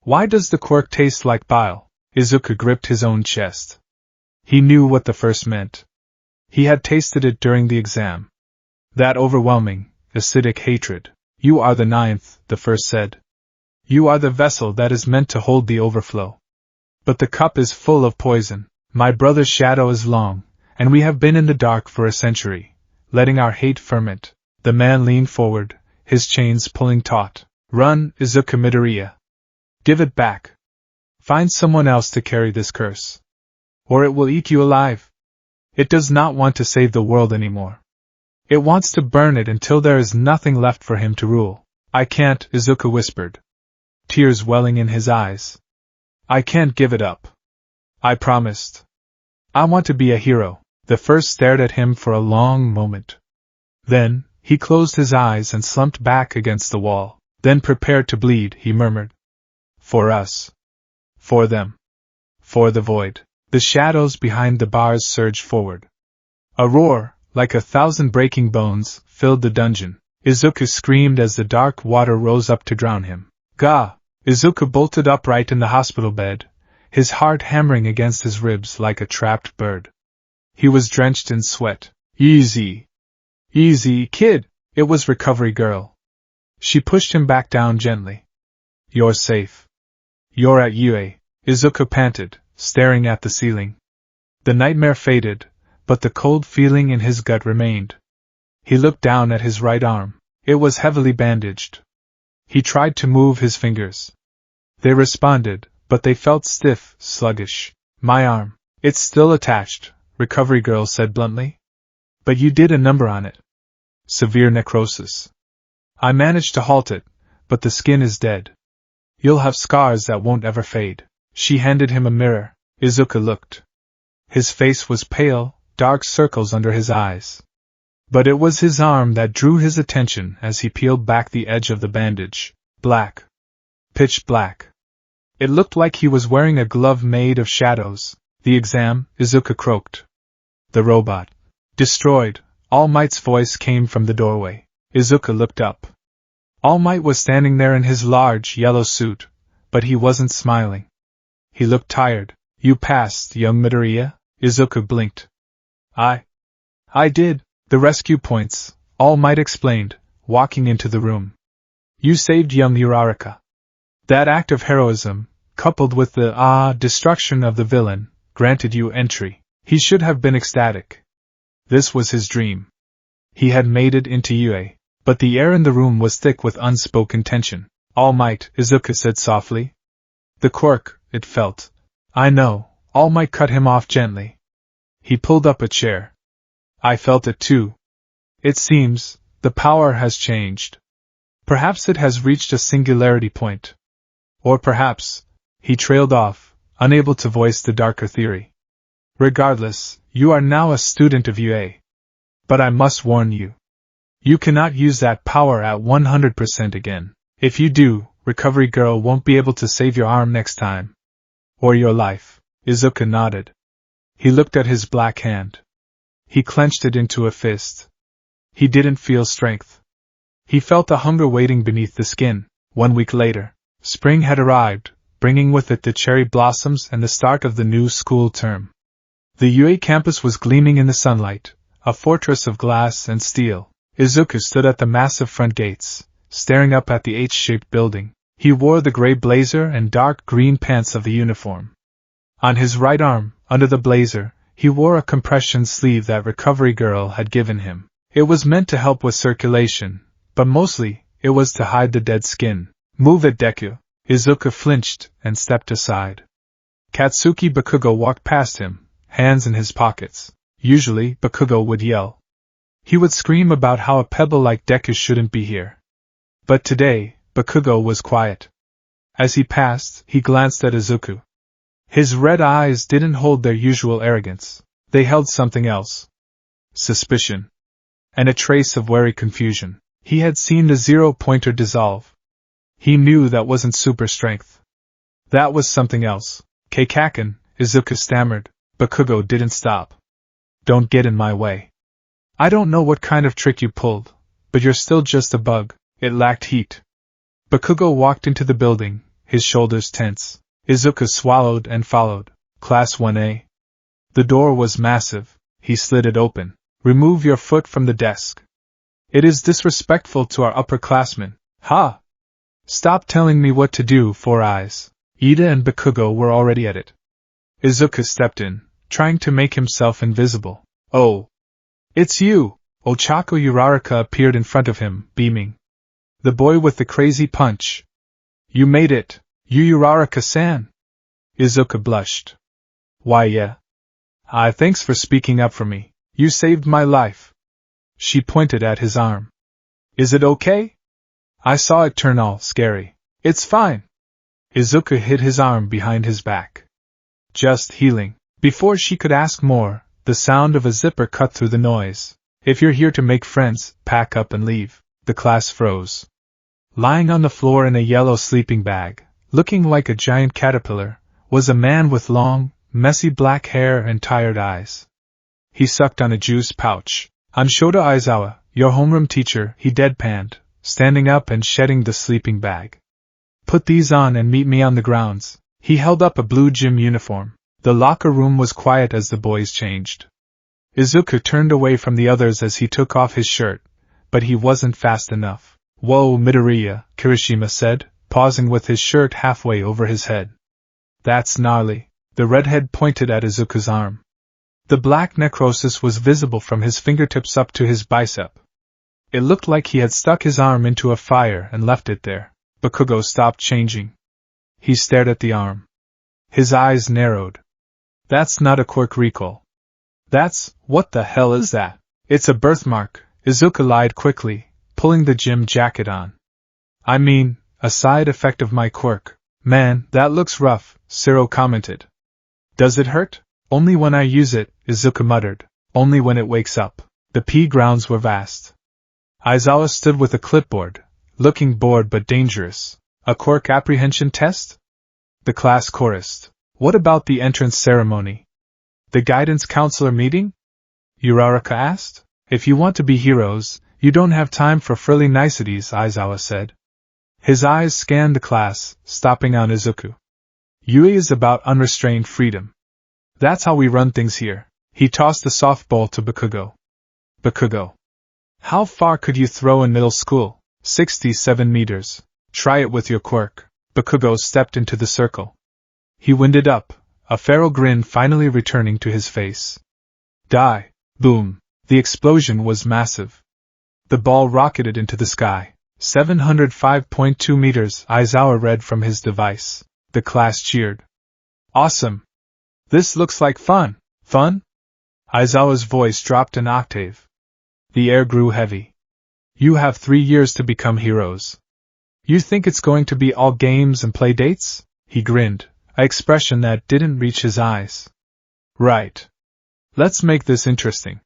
Why does the quirk taste like bile?" Izuku gripped his own chest. He knew what the first meant. He had tasted it during the exam. That overwhelming, acidic hatred. "You are the 9th, the first said. "You are the vessel that is meant to hold the overflow. But the cup is full of poison. My brother's shadow is long, and we have been in the dark for a century, letting our hate ferment." The man leaned forward, his chains pulling taut. "Run, Izuku Midoriya. Give it back. Find someone else to carry this curse. Or it will eat you alive. It does not want to save the world anymore. It wants to burn it until there is nothing left for him to rule." "I can't," Izuku whispered, tears welling in his eyes. "I can't give it up. I promised. I want to be a hero." The first stared at him for a long moment. Then, he closed his eyes and slumped back against the wall. "Then prepare to bleed," he murmured. "For us. For them. For the void." The shadows behind the bars surged forward. A roar, like 1,000 breaking bones, filled the dungeon. Izuku screamed as the dark water rose up to drown him. Gah! Izuku bolted upright in the hospital bed, his heart hammering against his ribs like a trapped bird. He was drenched in sweat. Easy! Easy, kid! It was Recovery Girl. She pushed him back down gently. You're safe. You're at UA, Izuku panted, staring at the ceiling. The nightmare faded, but the cold feeling in his gut remained. He looked down at his right arm. It was heavily bandaged. He tried to move his fingers. They responded, but they felt stiff, sluggish. My arm. It's still attached, Recovery Girl said bluntly. But you did a number on it. Severe necrosis. I managed to halt it, but the skin is dead. You'll have scars that won't ever fade. She handed him a mirror. Izuku looked. His face was pale, dark circles under his eyes. But it was his arm that drew his attention as he peeled back the edge of the bandage. Black. Pitch black. It looked like he was wearing a glove made of shadows. The exam, Izuku croaked. The robot. Destroyed. All Might's voice came from the doorway. Izuku looked up. All Might was standing there in his large, yellow suit, but he wasn't smiling. He looked tired. You passed, young Midoriya? Izuku blinked. I did. The rescue points, All Might explained, walking into the room. You saved young Uraraka. That act of heroism, coupled with the destruction of the villain, granted you entry. He should have been ecstatic. This was his dream. He had made it into UA, but the air in the room was thick with unspoken tension. All Might, Izuku said softly. The quirk, it felt. I know, All Might cut him off gently. He pulled up a chair. I felt it too. It seems, the power has changed. Perhaps it has reached a singularity point. Or perhaps, he trailed off, unable to voice the darker theory. Regardless, you are now a student of UA. But I must warn you. You cannot use that power at 100% again. If you do, Recovery Girl won't be able to save your arm next time. Or your life. Izuku nodded. He looked at his black hand. He clenched it into a fist. He didn't feel strength. He felt a hunger waiting beneath the skin. 1 week later, spring had arrived, bringing with it the cherry blossoms and the start of the new school term. The UA campus was gleaming in the sunlight, a fortress of glass and steel. Izuku stood at the massive front gates, staring up at the H-shaped building. He wore the gray blazer and dark green pants of the uniform. On his right arm, under the blazer, he wore a compression sleeve that Recovery Girl had given him. It was meant to help with circulation, but mostly, it was to hide the dead skin. Move it, Deku. Izuku flinched and stepped aside. Katsuki Bakugo walked past him, hands in his pockets. Usually, Bakugo would yell. He would scream about how a pebble like Deku shouldn't be here. But today, Bakugo was quiet. As he passed, he glanced at Izuku. His red eyes didn't hold their usual arrogance. They held something else. Suspicion. And a trace of wary confusion. He had seen the zero-pointer dissolve. He knew that wasn't super strength. That was something else. Keikaken, Izuku stammered. Bakugo didn't stop. Don't get in my way. I don't know what kind of trick you pulled, but you're still just a bug. It lacked heat. Bakugo walked into the building, his shoulders tense. Izuku swallowed and followed. Class 1A. The door was massive. He slid it open. Remove your foot from the desk. It is disrespectful to our upperclassmen. Ha! Stop telling me what to do, Four Eyes. Ida and Bakugo were already at it. Izuku stepped in, trying to make himself invisible. Oh! It's you! Ochako Uraraka appeared in front of him, beaming. The boy with the crazy punch. You made it! You Uraraka-san! Izuku blushed. Why yeah. Thanks for speaking up for me. You saved my life. She pointed at his arm. Is it okay? I saw it turn all scary. It's fine. Izuku hid his arm behind his back. Just healing. Before she could ask more, the sound of a zipper cut through the noise. If you're here to make friends, pack up and leave. The class froze. Lying on the floor in a yellow sleeping bag, looking like a giant caterpillar, was a man with long, messy black hair and tired eyes. He sucked on a juice pouch. "I'm Shota Aizawa, your homeroom teacher," he deadpanned, standing up and shedding the sleeping bag. "Put these on and meet me on the grounds." He held up a blue gym uniform. The locker room was quiet as the boys changed. Izuku turned away from the others as he took off his shirt, but he wasn't fast enough. "Whoa, Midoriya," Kirishima said, pausing with his shirt halfway over his head. "That's gnarly." The redhead pointed at Izuku's arm. The black necrosis was visible from his fingertips up to his bicep. It looked like he had stuck his arm into a fire and left it there. Bakugo stopped changing. He stared at the arm. His eyes narrowed. "That's not a quirk recall. What the hell is that?" "It's a birthmark," Izuku lied quickly, pulling the gym jacket on. "I mean, a side effect of my quirk." "Man, that looks rough," Siro commented. "Does it hurt?" "Only when I use it," Izuku muttered. "Only when it wakes up." The pea grounds were vast. Aizawa stood with a clipboard, looking bored but dangerous. "A quirk apprehension test?" The class chorused. "What about the entrance ceremony? The guidance counselor meeting?" Uraraka asked. "If you want to be heroes, you don't have time for frilly niceties," Aizawa said. His eyes scanned the class, stopping on Izuku. "Yui is about unrestrained freedom. That's how we run things here." He tossed a softball to Bakugo. "Bakugo, how far could you throw in middle school?" 67 meters. "Try it with your quirk." Bakugo stepped into the circle. He winded up, a feral grin finally returning to his face. Die! Boom! The explosion was massive. The ball rocketed into the sky. 705.2 meters, Aizawa read from his device. The class cheered. "Awesome! This looks like fun!" "Fun?" Aizawa's voice dropped an octave. The air grew heavy. "You have 3 years to become heroes. You think it's going to be all games and play dates?" He grinned, an expression that didn't reach his eyes. "Right. Let's make this interesting.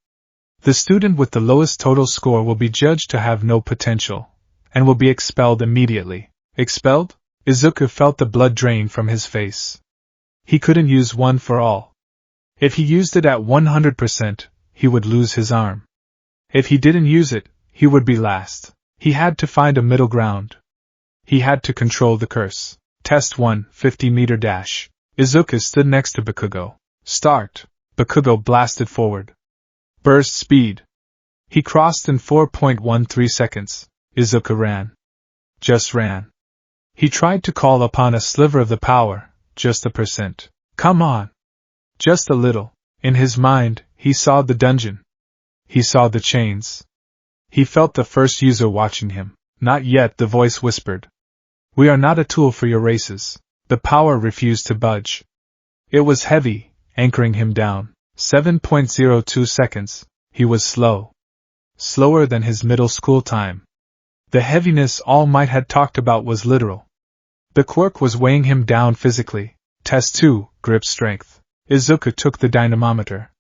The student with the lowest total score will be judged to have no potential, and will be expelled immediately." "Expelled?" Izuku felt the blood drain from his face. He couldn't use one for all. If he used it at 100%, he would lose his arm. If he didn't use it, he would be last. He had to find a middle ground. He had to control the curse. Test 1, 50-meter dash. Izuku stood next to Bakugo. "Start!" Bakugo blasted forward. Burst speed. He crossed in 4.13 seconds. Izuku ran. Just ran. He tried to call upon a sliver of the power, just a percent. "Come on! Just a little." In his mind, he saw the dungeon. He saw the chains. He felt the first user watching him. "Not yet," the voice whispered. "We are not a tool for your races." The power refused to budge. It was heavy, anchoring him down. 7.02 seconds. He was slow. Slower than his middle school time. The heaviness All Might had talked about was literal. The quirk was weighing him down physically. Test 2, grip strength. Izuku took the dynamometer.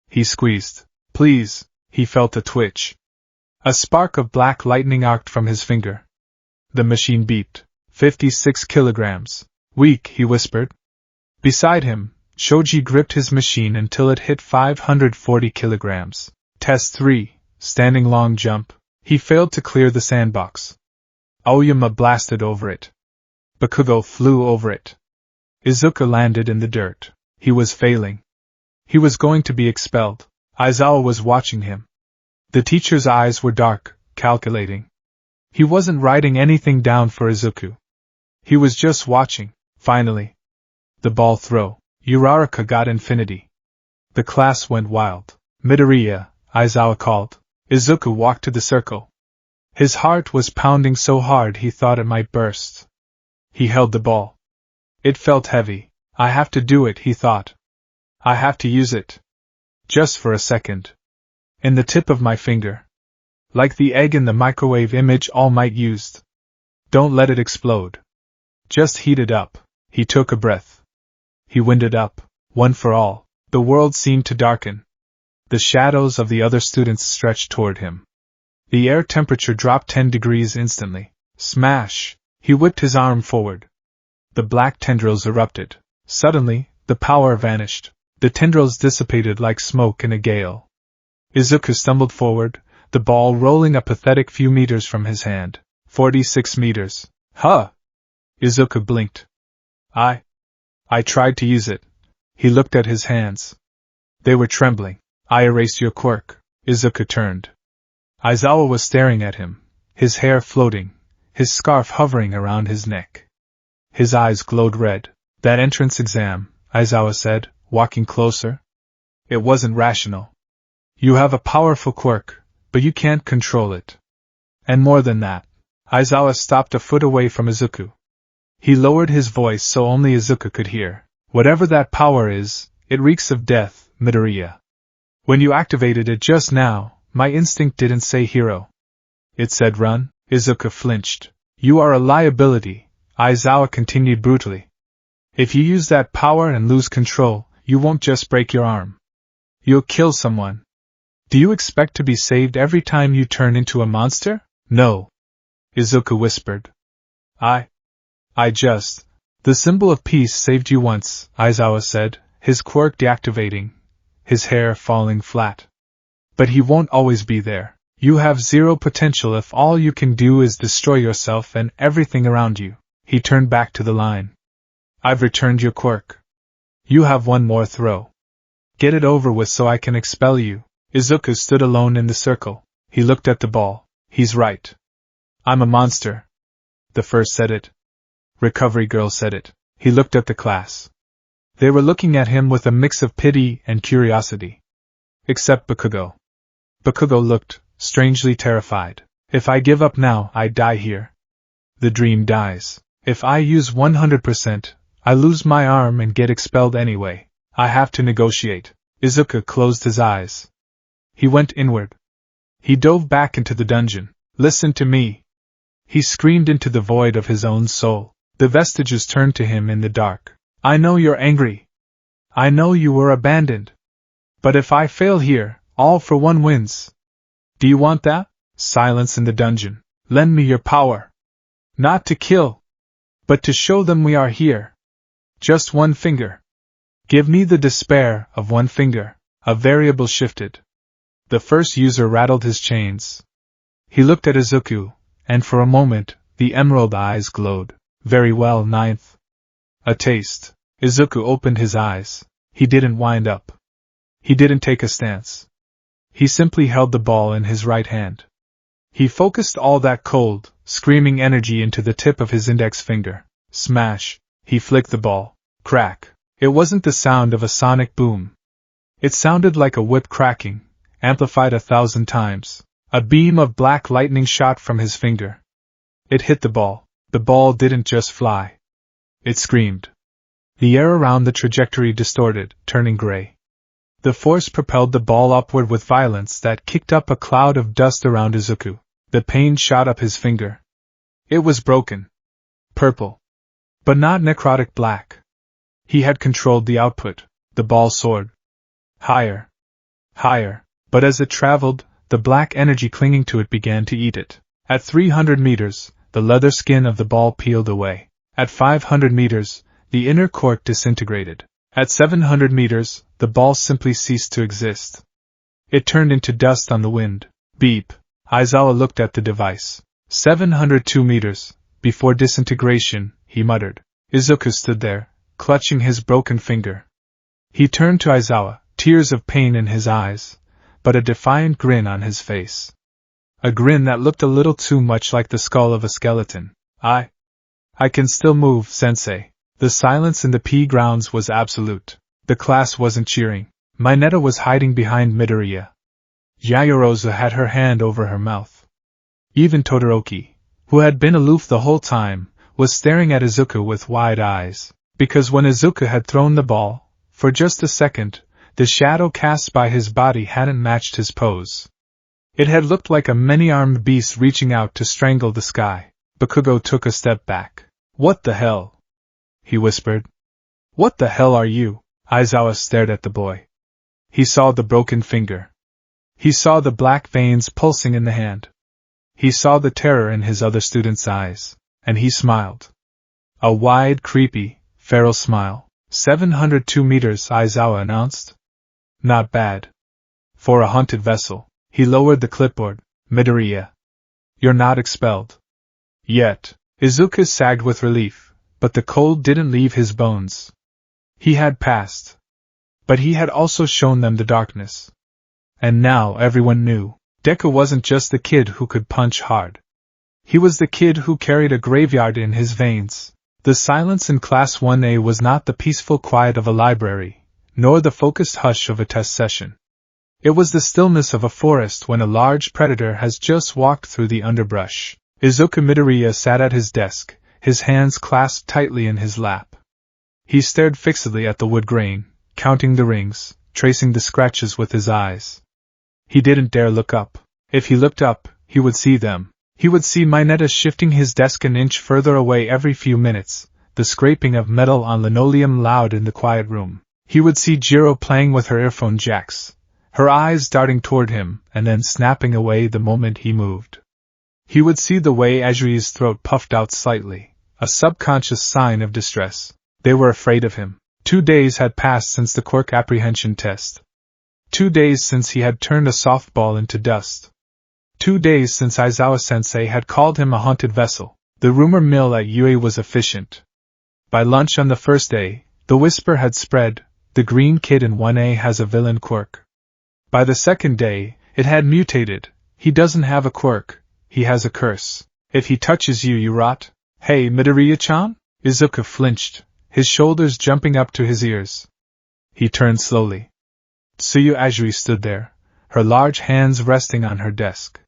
He squeezed. "Please." He felt a twitch. A spark of black lightning arced from his finger. The machine beeped. 56 kilograms. "Weak," he whispered. Beside him, Shoji gripped his machine until it hit 540 kilograms. Test 3, standing long jump. He failed to clear the sandbox. Aoyama blasted over it. Bakugo flew over it. Izuku landed in the dirt. He was failing. He was going to be expelled. Aizawa was watching him. The teacher's eyes were dark, calculating. He wasn't writing anything down for Izuku. He was just watching. Finally. The ball throw. Uraraka got infinity. The class went wild. "Midoriya," Aizawa called. Izuku walked to the circle. His heart was pounding so hard he thought it might burst. He held the ball. It felt heavy. "I have to do it," he thought. "I have to use it. Just for a second. In the tip of my finger. Like the egg in the microwave image All Might used. Don't let it explode. Just heat it up." He took a breath. He winded up. One for all. The world seemed to darken. The shadows of the other students stretched toward him. The air temperature dropped 10 degrees instantly. Smash! He whipped his arm forward. The black tendrils erupted. Suddenly, The power vanished. The tendrils dissipated like smoke in a gale. Izuku stumbled forward, the ball rolling a pathetic few meters from his hand. 46 meters. Huh! Izuku blinked. I tried to use it. He looked at his hands. They were trembling. I erased your quirk. Izuku turned. Aizawa was staring at him, his hair floating, his scarf hovering around his neck. His eyes glowed red. That entrance exam, Aizawa said, walking closer. It wasn't rational. You have a powerful quirk, but you can't control it. And more than that. Aizawa stopped a foot away from Izuku. He lowered his voice so only Izuku could hear. Whatever that power is, it reeks of death, Midoriya. When you activated it just now, my instinct didn't say hero. It said run. Izuku flinched. You are a liability, Aizawa continued brutally. If you use that power and lose control, you won't just break your arm. You'll kill someone. Do you expect to be saved every time you turn into a monster? No. Izuku whispered. The symbol of peace saved you once, Aizawa said, his quirk deactivating, his hair falling flat. But he won't always be there. You have zero potential if all you can do is destroy yourself and everything around you. He turned back to the line. I've returned your quirk. You have one more throw. Get it over with so I can expel you. Izuku stood alone in the circle. He looked at the ball. He's right. I'm a monster. The first said it. Recovery girl said it. He looked at the class. They were looking at him with a mix of pity and curiosity. Except Bakugo. Bakugo looked strangely terrified. If I give up now, I die here. The dream dies. If I use 100%, I lose my arm and get expelled anyway. I have to negotiate. Izuku closed his eyes. He went inward. He dove back into the dungeon. Listen to me. He screamed into the void of his own soul. The vestiges turned to him in the dark. I know you're angry. I know you were abandoned. But if I fail here, all for one wins. Do you want that? Silence in the dungeon. Lend me your power. Not to kill, but to show them we are here. Just one finger. Give me the despair of one finger. A variable shifted. The first user rattled his chains. He looked at Izuku, and for a moment, the emerald eyes glowed. Very well, ninth. A taste. Izuku opened his eyes. He didn't wind up. He didn't take a stance. He simply held the ball in his right hand. He focused all that cold, screaming energy into the tip of his index finger. Smash. He flicked the ball. Crack. It wasn't the sound of a sonic boom. It sounded like a whip cracking, amplified 1,000 times. A beam of black lightning shot from his finger. It hit the ball. The ball didn't just fly. It screamed. The air around the trajectory distorted, turning gray. The force propelled the ball upward with violence that kicked up a cloud of dust around Izuku. The pain shot up his finger. It was broken. Purple. But not necrotic black. He had controlled the output. The ball soared. Higher. Higher. But as it traveled, the black energy clinging to it began to eat it. At 300 meters, the leather skin of the ball peeled away. At 500 meters, the inner cork disintegrated. At 700 meters, the ball simply ceased to exist. It turned into dust on the wind. Beep. Aizawa looked at the device. 702 meters. Before disintegration, he muttered. Izuku stood there, clutching his broken finger. He turned to Aizawa, tears of pain in his eyes, but a defiant grin on his face. A grin that looked a little too much like the skull of a skeleton. I can still move, sensei. The silence in the P grounds was absolute. The class wasn't cheering. Mineta was hiding behind Midoriya. Yaoyorozu had her hand over her mouth. Even Todoroki, who had been aloof the whole time, was staring at Izuku with wide eyes. Because when Izuku had thrown the ball, for just a second, the shadow cast by his body hadn't matched his pose. It had looked like a many-armed beast reaching out to strangle the sky. Bakugo took a step back. What the hell? He whispered. What the hell are you? Aizawa stared at the boy. He saw the broken finger. He saw the black veins pulsing in the hand. He saw the terror in his other students' eyes, and he smiled. A wide, creepy, feral smile. 702 meters, Aizawa announced. Not bad. For a haunted vessel. He lowered the clipboard. Midoriya. You're not expelled. Yet. Izuku sagged with relief, but the cold didn't leave his bones. He had passed. But he had also shown them the darkness. And now everyone knew. Deku wasn't just the kid who could punch hard. He was the kid who carried a graveyard in his veins. The silence in Class 1A was not the peaceful quiet of a library, nor the focused hush of a test session. It was the stillness of a forest when a large predator has just walked through the underbrush. Izuku Midoriya sat at his desk, his hands clasped tightly in his lap. He stared fixedly at the wood grain, counting the rings, tracing the scratches with his eyes. He didn't dare look up. If he looked up, he would see them. He would see Mineta shifting his desk an inch further away every few minutes, the scraping of metal on linoleum loud in the quiet room. He would see Jiro playing with her earphone jacks, her eyes darting toward him and then snapping away the moment he moved. He would see the way Azuri's throat puffed out slightly, a subconscious sign of distress. They were afraid of him. 2 days had passed since the quirk apprehension test. 2 days since he had turned a softball into dust. 2 days since Aizawa-sensei had called him a haunted vessel. The rumor mill at UA was efficient. By lunch on the first day, the whisper had spread, the green kid in 1A has a villain quirk. By the second day, it had mutated, he doesn't have a quirk, he has a curse. If he touches you, you rot. Hey, Midoriya-chan? Izuku flinched, his shoulders jumping up to his ears. He turned slowly. Tsuyu Azuri stood there, her large hands resting on her desk.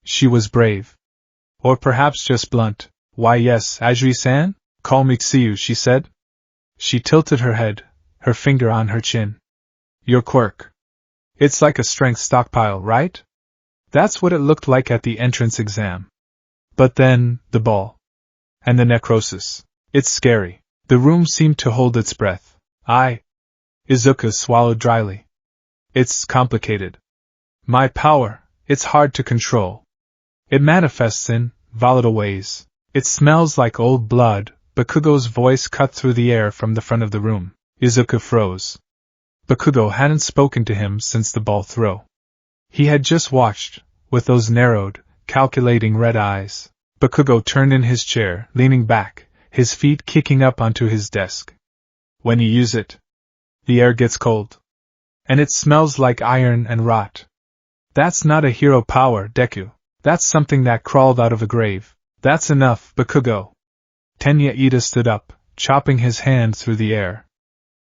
She was brave. Or perhaps just blunt. Why yes, Azuri-san? Call me Tsuyu, she said. She tilted her head, her finger on her chin. Your quirk. It's like a strength stockpile, right? That's what it looked like at the entrance exam. But then, the ball. And the necrosis. It's scary. The room seemed to hold its breath. Izuku swallowed dryly. It's complicated. My power, it's hard to control. It manifests in volatile ways. It smells like old blood. Bakugo's voice cut through the air from the front of the room. Izuku froze. Bakugo hadn't spoken to him since the ball throw. He had just watched, with those narrowed, calculating red eyes. Bakugo turned in his chair, leaning back, his feet kicking up onto his desk. When you use it, the air gets cold. And it smells like iron and rot. That's not a hero power, Deku. That's something that crawled out of a grave. That's enough, Bakugo. Tenya Ida stood up, chopping his hand through the air.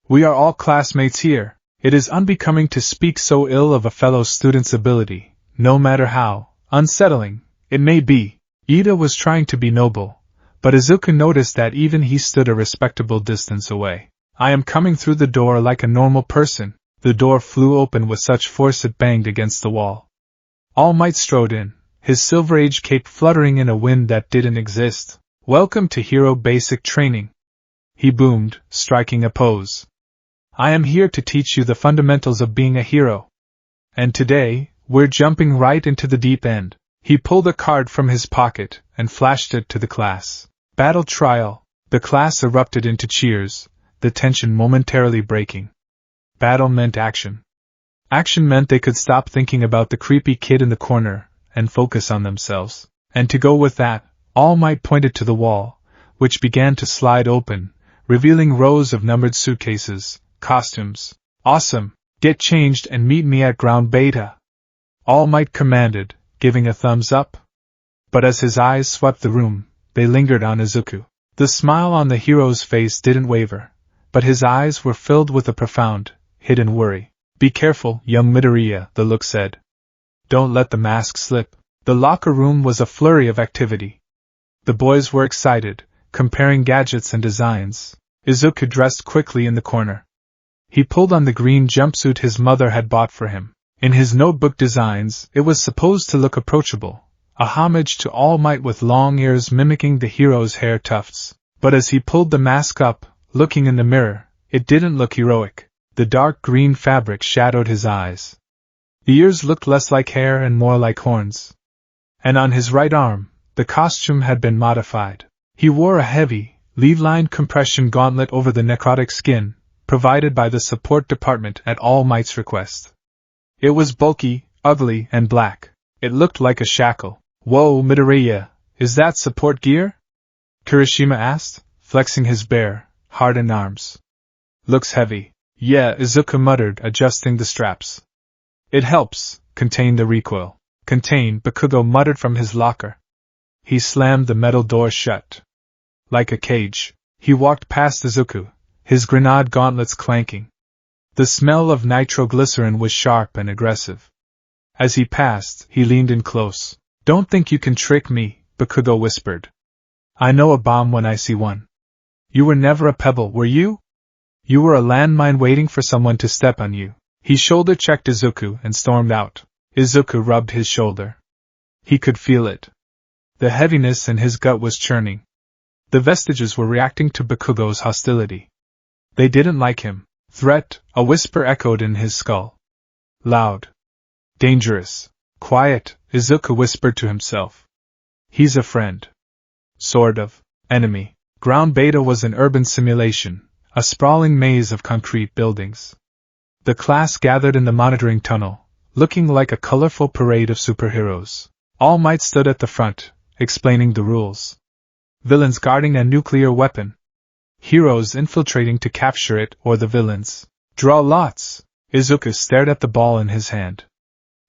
We are all classmates here. It is unbecoming to speak so ill of a fellow student's ability, no matter how unsettling it may be. Ida was trying to be noble, but Izuku noticed that even he stood a respectable distance away. I am coming through the door like a normal person. The door flew open with such force it banged against the wall. All Might strode in, his Silver Age cape fluttering in a wind that didn't exist. Welcome to Hero Basic Training. He boomed, striking a pose. I am here to teach you the fundamentals of being a hero. And today, we're jumping right into the deep end. He pulled a card from his pocket and flashed it to the class. Battle Trial. The class erupted into cheers, the tension momentarily breaking. Battle meant action. Action meant they could stop thinking about the creepy kid in the corner and focus on themselves. And to go with that, All Might pointed to the wall, which began to slide open, revealing rows of numbered suitcases, costumes. Awesome! Get changed and meet me at ground beta. All Might commanded, giving a thumbs up. But as his eyes swept the room, they lingered on Izuku. The smile on the hero's face didn't waver, but his eyes were filled with a profound, hidden worry. Be careful, young Midoriya, the look said. Don't let the mask slip. The locker room was a flurry of activity. The boys were excited, comparing gadgets and designs. Izuku dressed quickly in the corner. He pulled on the green jumpsuit his mother had bought for him. In his notebook designs, it was supposed to look approachable, a homage to All Might with long ears mimicking the hero's hair tufts. But as he pulled the mask up, looking in the mirror, it didn't look heroic. The dark green fabric shadowed his eyes. The ears looked less like hair and more like horns. And on his right arm, the costume had been modified. He wore a heavy, lead-line compression gauntlet over the necrotic skin, provided by the support department at All Might's request. It was bulky, ugly, and black. It looked like a shackle. Whoa, Midoriya, is that support gear? Kirishima asked, flexing his bare, hardened arms. Looks heavy. Yeah, Izuku muttered, adjusting the straps. It helps, contain the recoil. Contain, Bakugo muttered from his locker. He slammed the metal door shut. Like a cage, he walked past Izuku, his grenade gauntlets clanking. The smell of nitroglycerin was sharp and aggressive. As he passed, he leaned in close. Don't think you can trick me, Bakugo whispered. I know a bomb when I see one. You were never a pebble, were you? You were a landmine waiting for someone to step on you. He shoulder-checked Izuku and stormed out. Izuku rubbed his shoulder. He could feel it. The heaviness in his gut was churning. The vestiges were reacting to Bakugo's hostility. They didn't like him. Threat, a whisper echoed in his skull. Loud. Dangerous. Quiet, Izuku whispered to himself. He's a friend. Sort of. Enemy. Ground Beta was an urban simulation, a sprawling maze of concrete buildings. The class gathered in the monitoring tunnel, looking like a colorful parade of superheroes. All Might stood at the front, explaining the rules. Villains guarding a nuclear weapon. Heroes infiltrating to capture it or the villains. Draw lots. Izuku stared at the ball in his hand.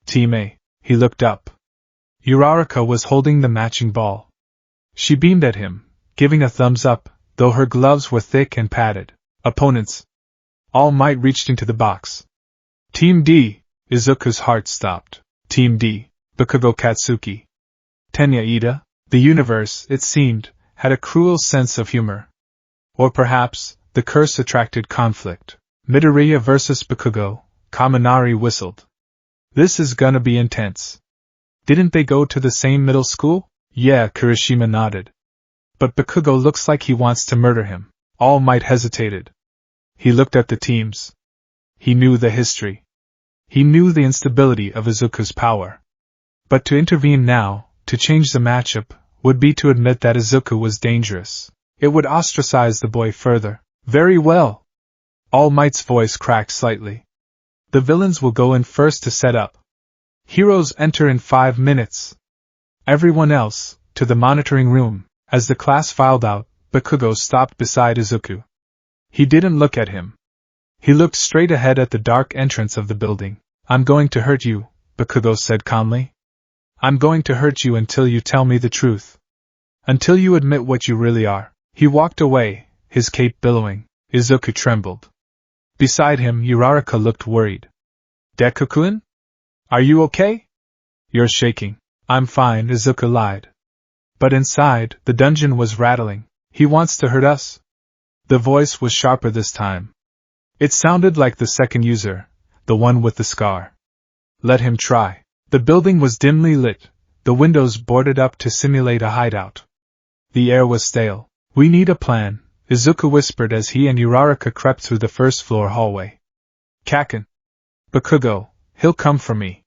Team A. He looked up. Uraraka was holding the matching ball. She beamed at him, giving a thumbs up, though her gloves were thick and padded. Opponents. All Might reached into the box. Team D. Izuku's heart stopped. Team D. Bakugo Katsuki. Tenya Ida. The universe, it seemed, had a cruel sense of humor. Or perhaps, the curse attracted conflict. Midoriya versus Bakugo, Kaminari whistled. This is gonna be intense. Didn't they go to the same middle school? Yeah, Kirishima nodded. But Bakugo looks like he wants to murder him. All Might hesitated. He looked at the teams. He knew the history. He knew the instability of Izuku's power. But to intervene now, to change the matchup, would be to admit that Izuku was dangerous. It would ostracize the boy further. Very well. All Might's voice cracked slightly. The villains will go in first to set up. Heroes enter in 5 minutes. Everyone else, to the monitoring room. As the class filed out, Bakugo stopped beside Izuku. He didn't look at him. He looked straight ahead at the dark entrance of the building. I'm going to hurt you, Bakugo said calmly. I'm going to hurt you until you tell me the truth. Until you admit what you really are. He walked away, his cape billowing. Izuku trembled. Beside him, Uraraka looked worried. Deku-kun? Are you okay? You're shaking. I'm fine, Izuku lied. But inside, the dungeon was rattling. He wants to hurt us? The voice was sharper this time. It sounded like the second user, the one with the scar. Let him try. The building was dimly lit, the windows boarded up to simulate a hideout. The air was stale. We need a plan, Izuku whispered as he and Uraraka crept through the first-floor hallway. Kaken. Bakugo, he'll come for me.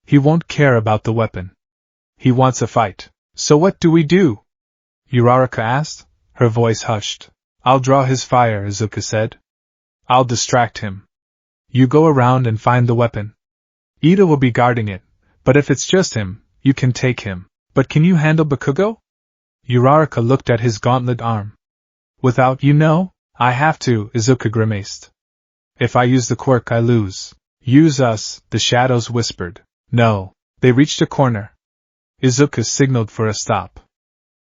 He won't care about the weapon. He wants a fight. So what do we do? Uraraka asked, her voice hushed. I'll draw his fire, Izuku said. I'll distract him. You go around and find the weapon. Ida will be guarding it, but if it's just him, you can take him. But can you handle Bakugo? Uraraka looked at his gauntlet arm. Without you know? I have to, Izuku grimaced. If I use the quirk, I lose. Use us, the shadows whispered. No. They reached a corner. Izuku signaled for a stop.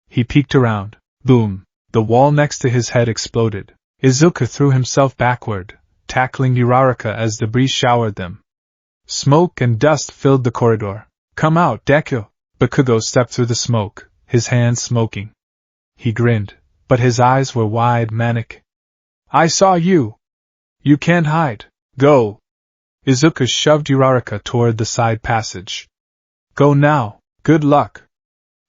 He peeked around. Boom. The wall next to his head exploded. Izuku threw himself backward, tackling Uraraka as debris showered them. Smoke and dust filled the corridor. Come out, Deku! Bakugo stepped through the smoke, his hands smoking. He grinned, but his eyes were wide, manic. I saw you! You can't hide. Go! Izuku shoved Uraraka toward the side passage. Go now. Good luck.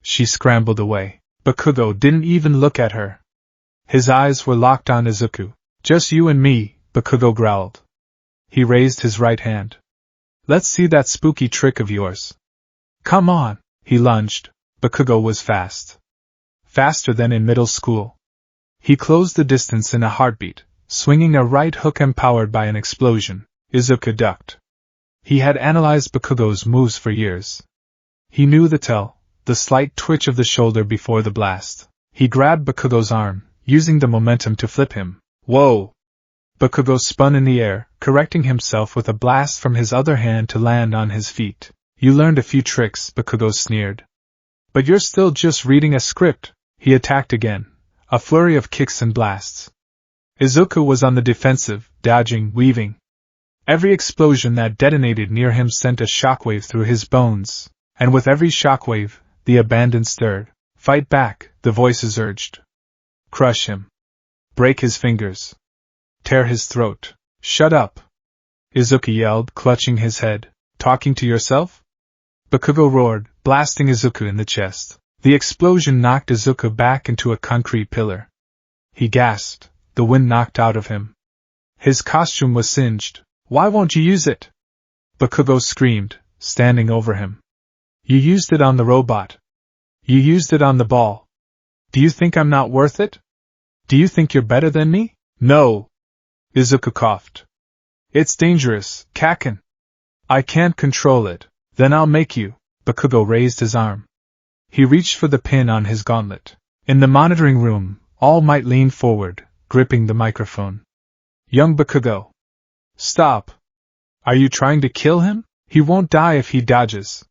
She scrambled away. Bakugo didn't even look at her. His eyes were locked on Izuku. Just you and me, Bakugo growled. He raised his right hand. Let's see that spooky trick of yours. Come on. He lunged. Bakugo was fast. Faster than in middle school. He closed the distance in a heartbeat, swinging a right hook empowered by an explosion. Izuku ducked. He had analyzed Bakugo's moves for years. He knew the tell, the slight twitch of the shoulder before the blast. He grabbed Bakugo's arm, using the momentum to flip him. Whoa! Bakugo spun in the air, correcting himself with a blast from his other hand to land on his feet. You learned a few tricks, Bakugo sneered. But you're still just reading a script. He attacked again, a flurry of kicks and blasts. Izuku was on the defensive, dodging, weaving. Every explosion that detonated near him sent a shockwave through his bones, and with every shockwave, the abandoned stirred. Fight back, the voices urged. Crush him. Break his fingers. Tear his throat. Shut up! Izuku yelled, clutching his head. Talking to yourself? Bakugo roared, blasting Izuku in the chest. The explosion knocked Izuku back into a concrete pillar. He gasped, the wind knocked out of him. His costume was singed. Why won't you use it? Bakugo screamed, standing over him. You used it on the robot. You used it on the ball. Do you think I'm not worth it? Do you think you're better than me? No! Izuku coughed. It's dangerous, Kaken. I can't control it. Then I'll make you. Bakugo raised his arm. He reached for the pin on his gauntlet. In the monitoring room, All Might leaned forward, gripping the microphone. Young Bakugo. Stop. Are you trying to kill him? He won't die if he dodges.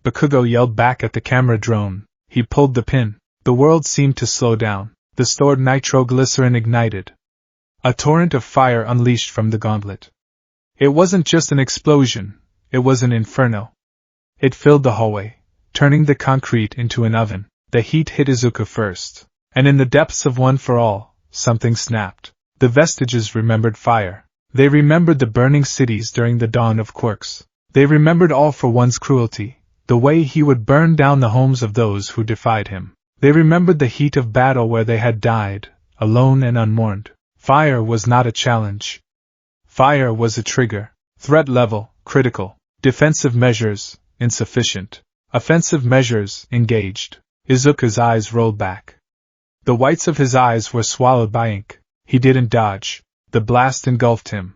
Bakugo yelled back at the camera drone. He pulled the pin. The world seemed to slow down. The stored nitroglycerin ignited. A torrent of fire unleashed from the gauntlet. It wasn't just an explosion, it was an inferno. It filled the hallway, turning the concrete into an oven. The heat hit Izuku first, and in the depths of One for All, something snapped. The vestiges remembered fire. They remembered the burning cities during the dawn of quirks. They remembered All for One's cruelty, the way he would burn down the homes of those who defied him. They remembered the heat of battle where they had died, alone and unmourned. Fire was not a challenge. Fire was a trigger. Threat level, critical. Defensive measures, insufficient. Offensive measures, engaged. Izuku's eyes rolled back. The whites of his eyes were swallowed by ink. He didn't dodge. The blast engulfed him.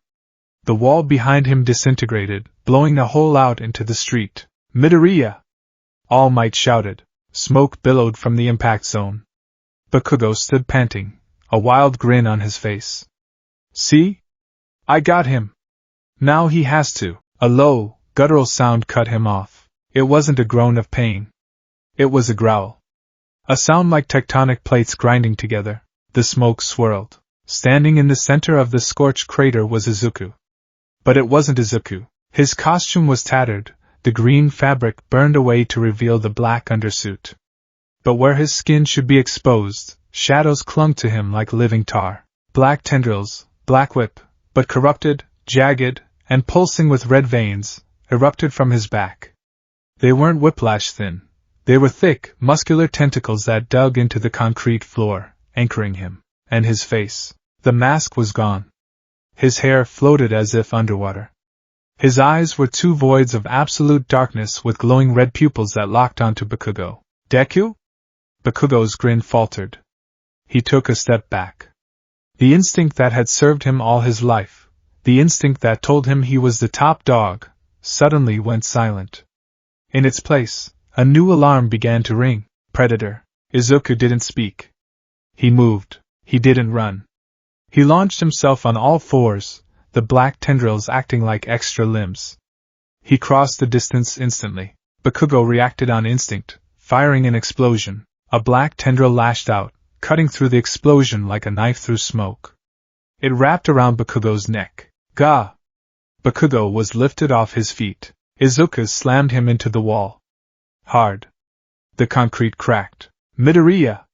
The wall behind him disintegrated, blowing a hole out into the street. Midoriya! All Might shouted. Smoke billowed from the impact zone. Bakugo stood panting, a wild grin on his face. See? I got him. Now he has to. A low, guttural sound cut him off. It wasn't a groan of pain. It was a growl. A sound like tectonic plates grinding together. The smoke swirled. Standing in the center of the scorched crater was Izuku. But it wasn't Izuku. His costume was tattered, the green fabric burned away to reveal the black undersuit. But where his skin should be exposed, shadows clung to him like living tar. Black tendrils, black whip, but corrupted, jagged, and pulsing with red veins, erupted from his back. They weren't whiplash thin. They were thick, muscular tentacles that dug into the concrete floor, anchoring him. And his face. The mask was gone. His hair floated as if underwater. His eyes were two voids of absolute darkness with glowing red pupils that locked onto Bakugo. Deku? Bakugo's grin faltered. He took a step back. The instinct that had served him all his life, the instinct that told him he was the top dog, suddenly went silent. In its place, a new alarm began to ring. Predator. Izuku didn't speak. He moved. He didn't run. He launched himself on all fours, the black tendrils acting like extra limbs. He crossed the distance instantly. Bakugo reacted on instinct, firing an explosion. A black tendril lashed out, cutting through the explosion like a knife through smoke. It wrapped around Bakugo's neck. Gah! Bakugo was lifted off his feet. Izuku slammed him into the wall. Hard. The concrete cracked. Midoriya!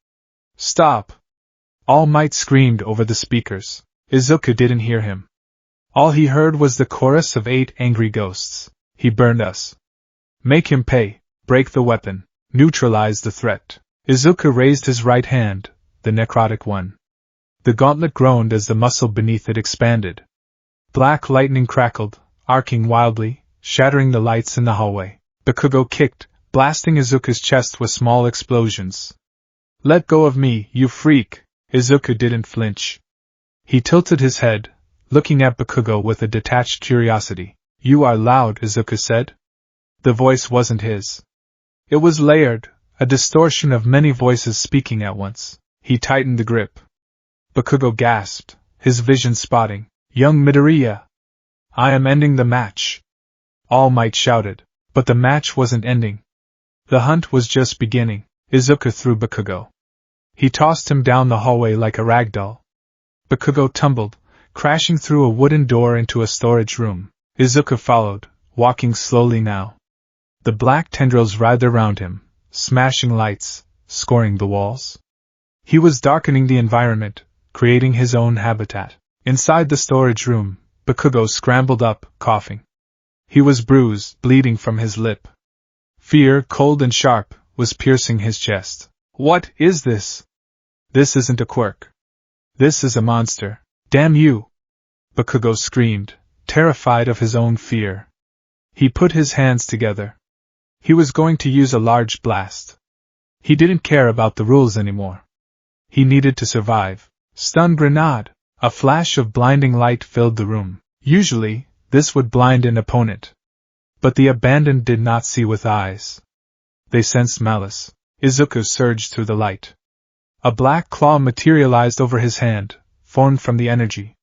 Stop! All Might screamed over the speakers. Izuku didn't hear him. All he heard was the chorus of 8 angry ghosts. He burned us. Make him pay. Break the weapon. Neutralize the threat. Izuku raised his right hand, the necrotic one. The gauntlet groaned as the muscle beneath it expanded. Black lightning crackled, arcing wildly, shattering the lights in the hallway. Bakugo kicked, blasting Izuku's chest with small explosions. Let go of me, you freak! Izuku didn't flinch. He tilted his head, looking at Bakugo with a detached curiosity. You are loud, Izuku said. The voice wasn't his. It was layered, a distortion of many voices speaking at once. He tightened the grip. Bakugo gasped, his vision spotting. Young Midoriya! I am ending the match! All Might shouted. But the match wasn't ending. The hunt was just beginning. Izuku threw Bakugo. He tossed him down the hallway like a ragdoll. Bakugo tumbled, crashing through a wooden door into a storage room. Izuku followed, walking slowly now. The black tendrils writhed around him, smashing lights, scoring the walls. He was darkening the environment, creating his own habitat. Inside the storage room, Bakugo scrambled up, coughing. He was bruised, bleeding from his lip. Fear, cold and sharp, was piercing his chest. What is this? This isn't a quirk. This is a monster. Damn you! Bakugo screamed, terrified of his own fear. He put his hands together. He was going to use a large blast. He didn't care about the rules anymore. He needed to survive. Stun grenade! A flash of blinding light filled the room. Usually, this would blind an opponent. But the abandoned did not see with eyes. They sensed malice. Izuku surged through the light. A black claw materialized over his hand, formed from the energy.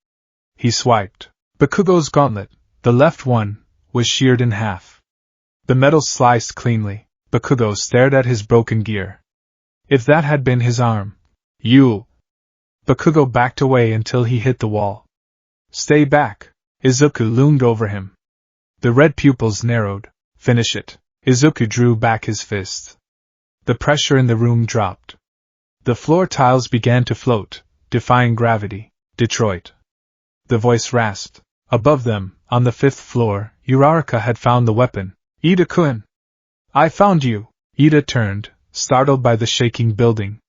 He swiped. Bakugo's gauntlet, the left one, was sheared in half. The metal sliced cleanly. Bakugo stared at his broken gear. If that had been his arm. You! Bakugo backed away until he hit the wall. Stay back! Izuku loomed over him. The red pupils narrowed. Finish it. Izuku drew back his fist. The pressure in the room dropped. The floor tiles began to float, defying gravity. Detroit. The voice rasped. Above them, on the 5th floor, Uraraka had found the weapon. Ida-kun! I found you! Ida turned, startled by the shaking building.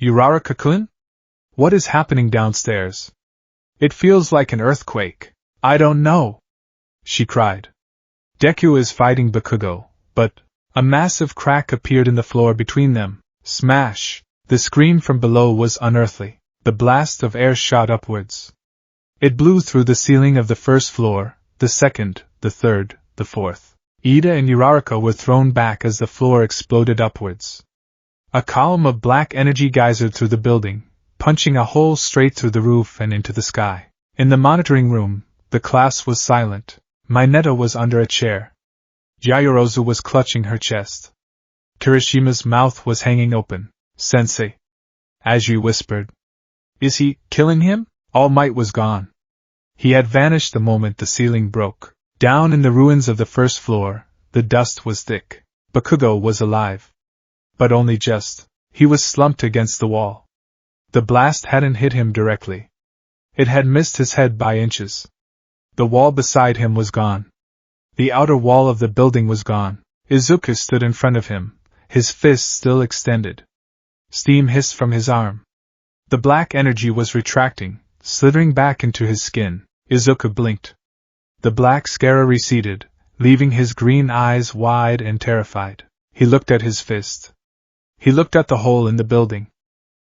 Uraraka-kun? What is happening downstairs? It feels like an earthquake. I don't know, she cried. Deku is fighting Bakugo, but a massive crack appeared in the floor between them. Smash! The scream from below was unearthly. The blast of air shot upwards. It blew through the ceiling of the 1st floor, the 2nd, the 3rd, the 4th. Ida and Uraraka were thrown back as the floor exploded upwards. A column of black energy geysered through the building, punching a hole straight through the roof and into the sky. In the monitoring room, the class was silent. Mineta was under a chair. Yaoyorozu was clutching her chest. Kirishima's mouth was hanging open. Sensei. Aji whispered. Is he killing him? All Might was gone. He had vanished the moment the ceiling broke. Down in the ruins of the 1st floor, the dust was thick. Bakugo was alive. But only just. He was slumped against the wall. The blast hadn't hit him directly. It had missed his head by inches. The wall beside him was gone. The outer wall of the building was gone. Izuku stood in front of him, his fist still extended. Steam hissed from his arm. The black energy was retracting, slithering back into his skin. Izuku blinked. The black scare receded, leaving his green eyes wide and terrified. He looked at his fist. He looked at the hole in the building.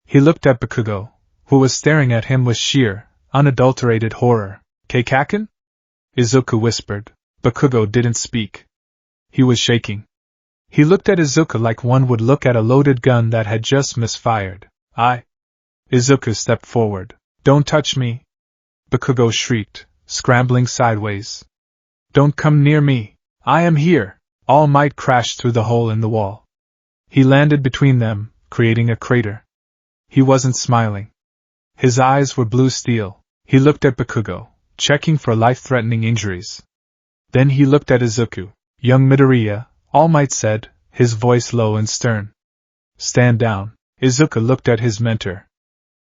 He looked at Bakugo, who was staring at him with sheer, unadulterated horror. Keikaku? Izuku whispered. Bakugo didn't speak. He was shaking. He looked at Izuku like one would look at a loaded gun that had just misfired. Izuku stepped forward. Don't touch me! Bakugo shrieked, scrambling sideways. Don't come near me! I am here! All Might crashed through the hole in the wall. He landed between them, creating a crater. He wasn't smiling. His eyes were blue steel. He looked at Bakugo, checking for life-threatening injuries. Then he looked at Izuku. Young Midoriya, All Might said, his voice low and stern. Stand down. Izuku looked at his mentor.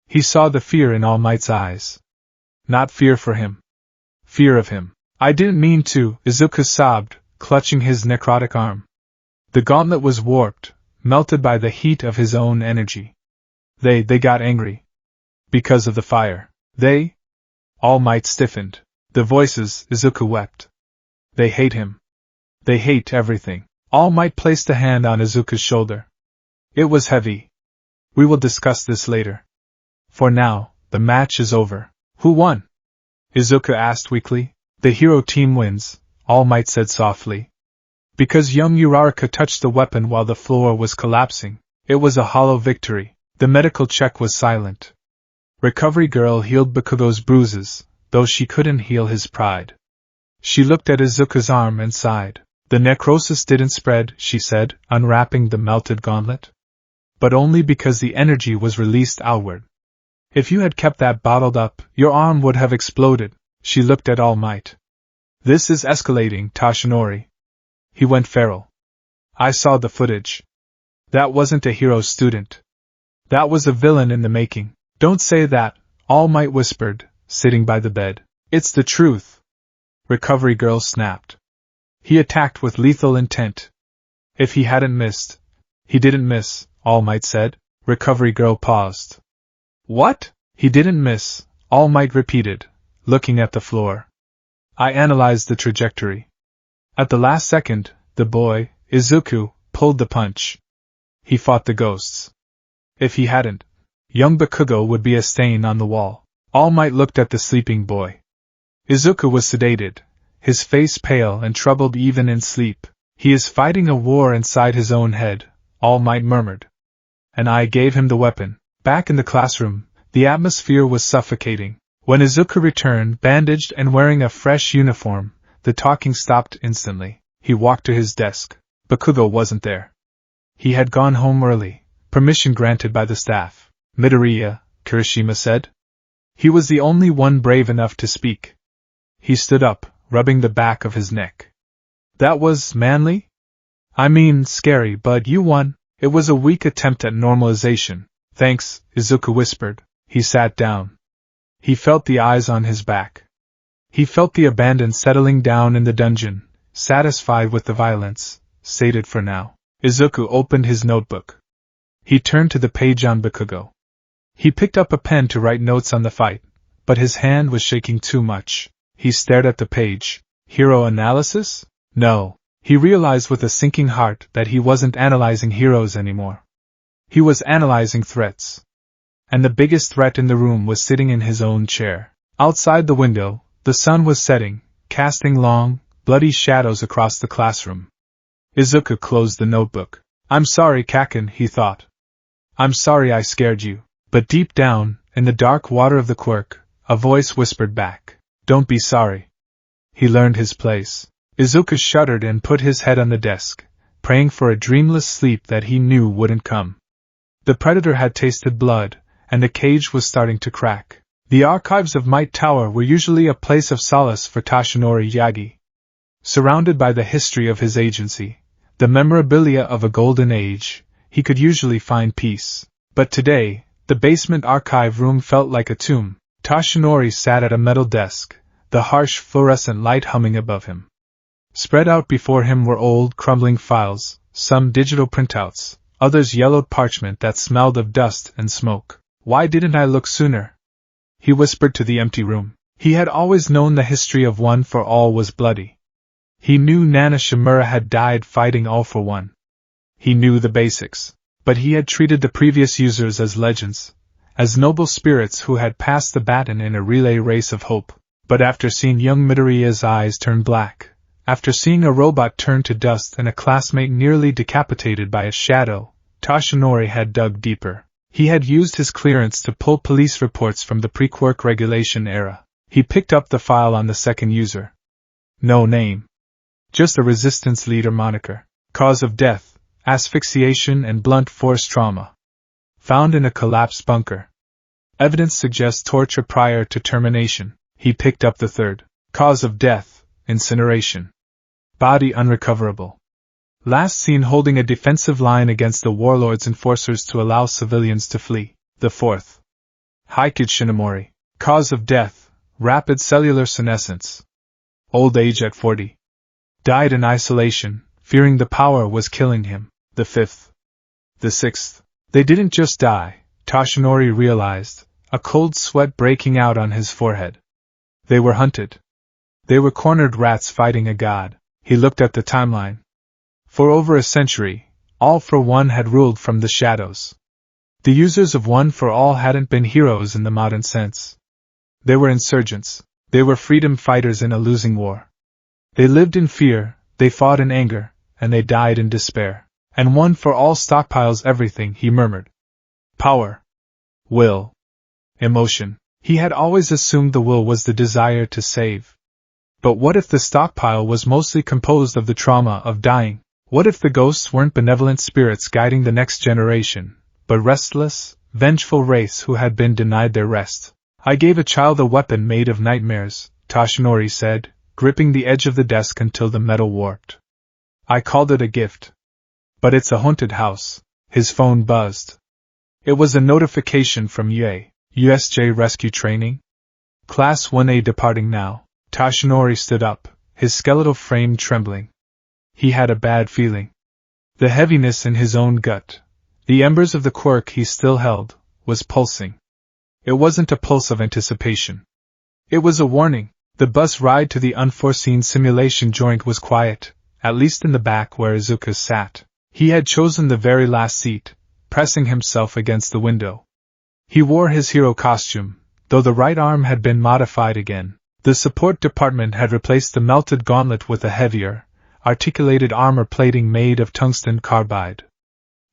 He saw the fear in All Might's eyes. Not fear for him. Fear of him. I didn't mean to, Izuku sobbed, clutching his necrotic arm. The gauntlet was warped, melted by the heat of his own energy. They got angry. Because of the fire. They? All Might stiffened. The voices, Izuku wept. They hate him. They hate everything. All Might placed a hand on Izuku's shoulder. It was heavy. We will discuss this later. For now, the match is over. Who won? Izuku asked weakly. The hero team wins, All Might said softly. Because young Uraraka touched the weapon while the floor was collapsing, it was a hollow victory. The medical check was silent. Recovery Girl healed Bakugo's bruises, though she couldn't heal his pride. She looked at Izuku's arm and sighed. The necrosis didn't spread, she said, unwrapping the melted gauntlet. But only because the energy was released outward. If you had kept that bottled up, your arm would have exploded. She looked at All Might. This is escalating, Toshinori. He went feral. I saw the footage. That wasn't a hero student. That was a villain in the making. Don't say that, All Might whispered, sitting by the bed. It's the truth. Recovery Girl snapped. He attacked with lethal intent. If he hadn't missed. He didn't miss, All Might said. Recovery Girl paused. What? He didn't miss, All Might repeated, looking at the floor. I analyzed the trajectory. At the last second, the boy, Izuku, pulled the punch. He fought the ghosts. If he hadn't, young Bakugo would be a stain on the wall. All Might looked at the sleeping boy. Izuku was sedated, his face pale and troubled even in sleep. He is fighting a war inside his own head, All Might murmured. And I gave him the weapon. Back in the classroom, the atmosphere was suffocating. When Izuku returned, bandaged and wearing a fresh uniform, the talking stopped instantly. He walked to his desk. Bakugo wasn't there. He had gone home early, permission granted by the staff. Midoriya, Kirishima said. He was the only one brave enough to speak. He stood up, rubbing the back of his neck. That was manly? I mean, scary, but you won. It was a weak attempt at normalization. Thanks, Izuku whispered. He sat down. He felt the eyes on his back. He felt the abandon settling down in the dungeon, satisfied with the violence, sated for now. Izuku opened his notebook. He turned to the page on Bakugo. He picked up a pen to write notes on the fight, but his hand was shaking too much. He stared at the page. Hero analysis? No. He realized with a sinking heart that he wasn't analyzing heroes anymore. He was analyzing threats. And the biggest threat in the room was sitting in his own chair. Outside the window, the sun was setting, casting long, bloody shadows across the classroom. Izuku closed the notebook. I'm sorry, Kaken, he thought. I'm sorry I scared you. But deep down, in the dark water of the quirk, a voice whispered back. Don't be sorry. He learned his place. Izuku shuddered and put his head on the desk, praying for a dreamless sleep that he knew wouldn't come. The predator had tasted blood, and the cage was starting to crack. The archives of Might Tower were usually a place of solace for Toshinori Yagi. Surrounded by the history of his agency, the memorabilia of a golden age, he could usually find peace. But today, the basement archive room felt like a tomb. Toshinori sat at a metal desk, the harsh fluorescent light humming above him. Spread out before him were old, crumbling files, some digital printouts, others yellowed parchment that smelled of dust and smoke. Why didn't I look sooner? He whispered to the empty room. He had always known the history of One for All was bloody. He knew Nana Shimura had died fighting All for One. He knew the basics, but he had treated the previous users as legends, as noble spirits who had passed the baton in a relay race of hope. But after seeing young Midoriya's eyes turn black, after seeing a robot turn to dust and a classmate nearly decapitated by a shadow, Toshinori had dug deeper. He had used his clearance to pull police reports from the pre-quirk regulation era. He picked up the file on the second user. No name. Just a resistance leader moniker. Cause of death, asphyxiation and blunt force trauma. Found in a collapsed bunker. Evidence suggests torture prior to termination. He picked up the third. Cause of death, incineration. Body unrecoverable. Last seen holding a defensive line against the warlord's enforcers to allow civilians to flee. The fourth. Haikid Shinomori. Cause of death, rapid cellular senescence. Old age at 40. Died in isolation, fearing the power was killing him. The fifth. The sixth. They didn't just die, Toshinori realized, a cold sweat breaking out on his forehead. They were hunted. They were cornered rats fighting a god. He looked at the timeline. For over a century, All for One had ruled from the shadows. The users of One for All hadn't been heroes in the modern sense. They were insurgents. They were freedom fighters in a losing war. They lived in fear, they fought in anger, and they died in despair. And One for All stockpiles everything, he murmured. Power. Will. Emotion. He had always assumed the will was the desire to save. But what if the stockpile was mostly composed of the trauma of dying? What if the ghosts weren't benevolent spirits guiding the next generation, but restless, vengeful race who had been denied their rest? I gave a child a weapon made of nightmares, Toshinori said, gripping the edge of the desk until the metal warped. I called it a gift. But it's a haunted house. His phone buzzed. It was a notification from USJ Rescue Training. Class 1A departing now. Toshinori stood up, his skeletal frame trembling. He had a bad feeling. The heaviness in his own gut, the embers of the quirk he still held, was pulsing. It wasn't a pulse of anticipation. It was a warning. The bus ride to the unforeseen simulation joint was quiet, at least in the back where Izuku sat. He had chosen the very last seat, pressing himself against the window. He wore his hero costume, though the right arm had been modified again. The support department had replaced the melted gauntlet with a heavier, articulated armor plating made of tungsten carbide.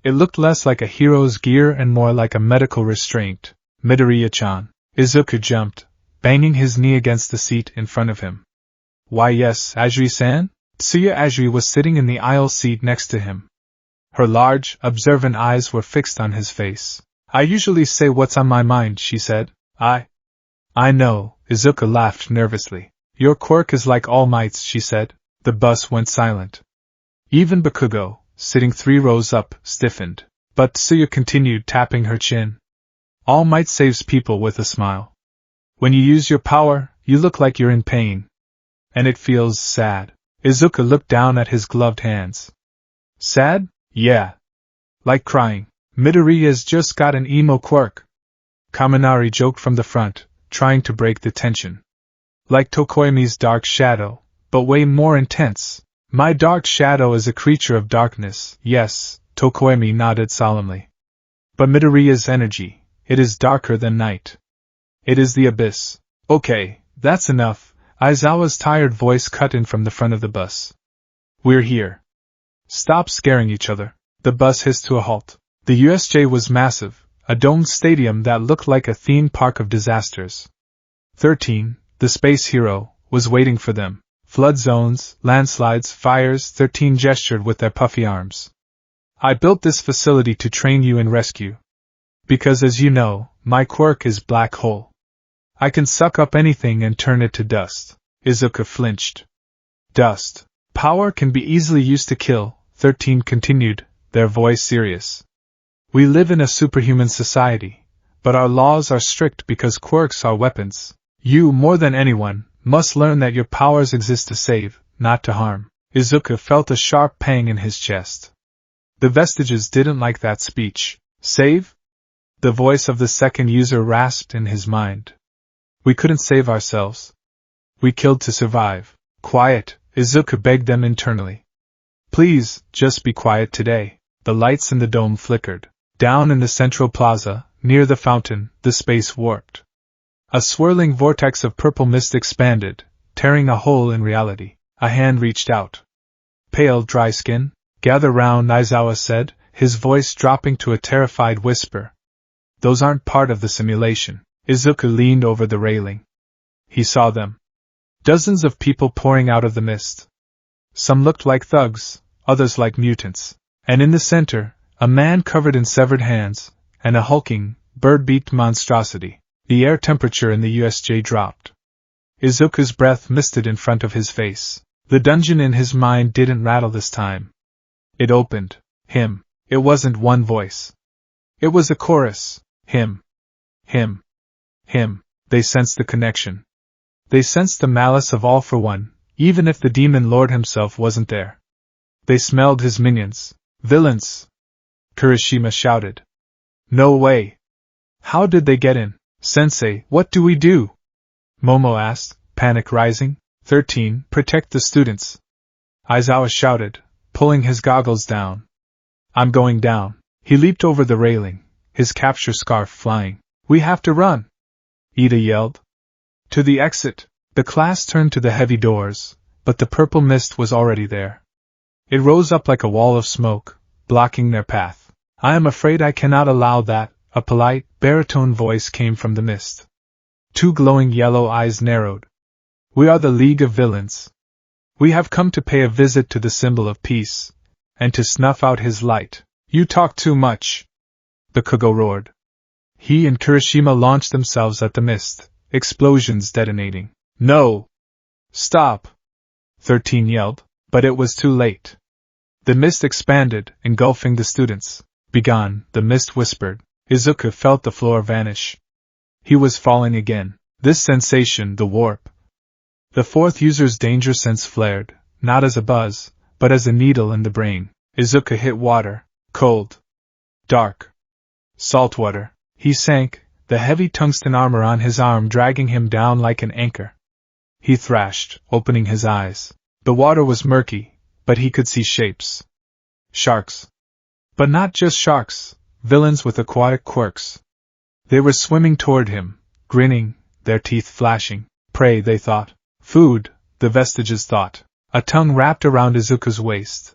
It looked less like a hero's gear and more like a medical restraint. Midoriya-chan. Izuku jumped, banging his knee against the seat in front of him. Why yes, Ajiri-san? Tsuya Ajiri was sitting in the aisle seat next to him. Her large, observant eyes were fixed on his face. I usually say what's on my mind, she said. I know, Izuku laughed nervously. Your quirk is like All Might's, she said. The bus went silent. Even Bakugo, sitting 3 rows up, stiffened. But Tsuya continued, tapping her chin. All Might saves people with a smile. When you use your power, you look like you're in pain. And it feels sad. Izuku looked down at his gloved hands. Sad? Yeah. Like crying. Midoriya's just got an emo quirk. Kaminari joked from the front, trying to break the tension. Like Tokoyami's dark shadow, but way more intense. My dark shadow is a creature of darkness, yes, Tokoyami nodded solemnly. But Midoriya's energy, it is darker than night. It is the abyss. Okay, that's enough, Aizawa's tired voice cut in from the front of the bus. We're here. Stop scaring each other. The bus hissed to a halt. The USJ was massive, a domed stadium that looked like a theme park of disasters. 13, the space hero, was waiting for them. Flood zones, landslides, fires, 13 gestured with their puffy arms. I built this facility to train you in rescue. Because as you know, my quirk is black hole. I can suck up anything and turn it to dust. Izuku flinched. Dust. Power can be easily used to kill, 13 continued, their voice serious. We live in a superhuman society, but our laws are strict because quirks are weapons. You, more than anyone, must learn that your powers exist to save, not to harm. Izuku felt a sharp pang in his chest. The vestiges didn't like that speech. Save? The voice of the second user rasped in his mind. We couldn't save ourselves. We killed to survive. Quiet, Izuku begged them internally. Please, just be quiet today. The lights in the dome flickered. Down in the central plaza, near the fountain, the space warped. A swirling vortex of purple mist expanded, tearing a hole in reality. A hand reached out. Pale, dry skin? Gather round, Aizawa said, his voice dropping to a terrified whisper. Those aren't part of the simulation. Izuku leaned over the railing. He saw them. Dozens of people pouring out of the mist. Some looked like thugs, others like mutants. And in the center, a man covered in severed hands, and a hulking, bird-beaked monstrosity. The air temperature in the USJ dropped. Izuku's breath misted in front of his face. The dungeon in his mind didn't rattle this time. It opened. Him. It wasn't one voice. It was a chorus. Him. Him. Him. They sensed the connection. They sensed the malice of All for One, even if the demon lord himself wasn't there. They smelled his minions. Villains! Kirishima shouted. No way! How did they get in? Sensei, what do we do? Momo asked, panic rising. 13, protect the students. Aizawa shouted, pulling his goggles down. I'm going down. He leaped over the railing, his capture scarf flying. "We have to run!" Ida yelled. To the exit. The class turned to the heavy doors, but the purple mist was already there. It rose up like a wall of smoke, blocking their path. "I am afraid I cannot allow that," a polite, baritone voice came from the mist. Two glowing yellow eyes narrowed. "We are the League of Villains. We have come to pay a visit to the symbol of peace, and to snuff out his light." "You talk too much," the Kugo roared. He and Kirishima launched themselves at the mist, explosions detonating. "No! Stop!" 13 yelled, but it was too late. The mist expanded, engulfing the students. "Begone," the mist whispered. Izuku felt the floor vanish. He was falling again. This sensation, the warp. The fourth user's danger sense flared, not as a buzz, but as a needle in the brain. Izuku hit water, cold, dark, salt water. He sank, the heavy tungsten armor on his arm dragging him down like an anchor. He thrashed, opening his eyes. The water was murky, but he could see shapes. Sharks. But not just sharks, villains with aquatic quirks. They were swimming toward him, grinning, their teeth flashing. Prey, they thought. Food, the vestiges thought. A tongue wrapped around Izuku's waist.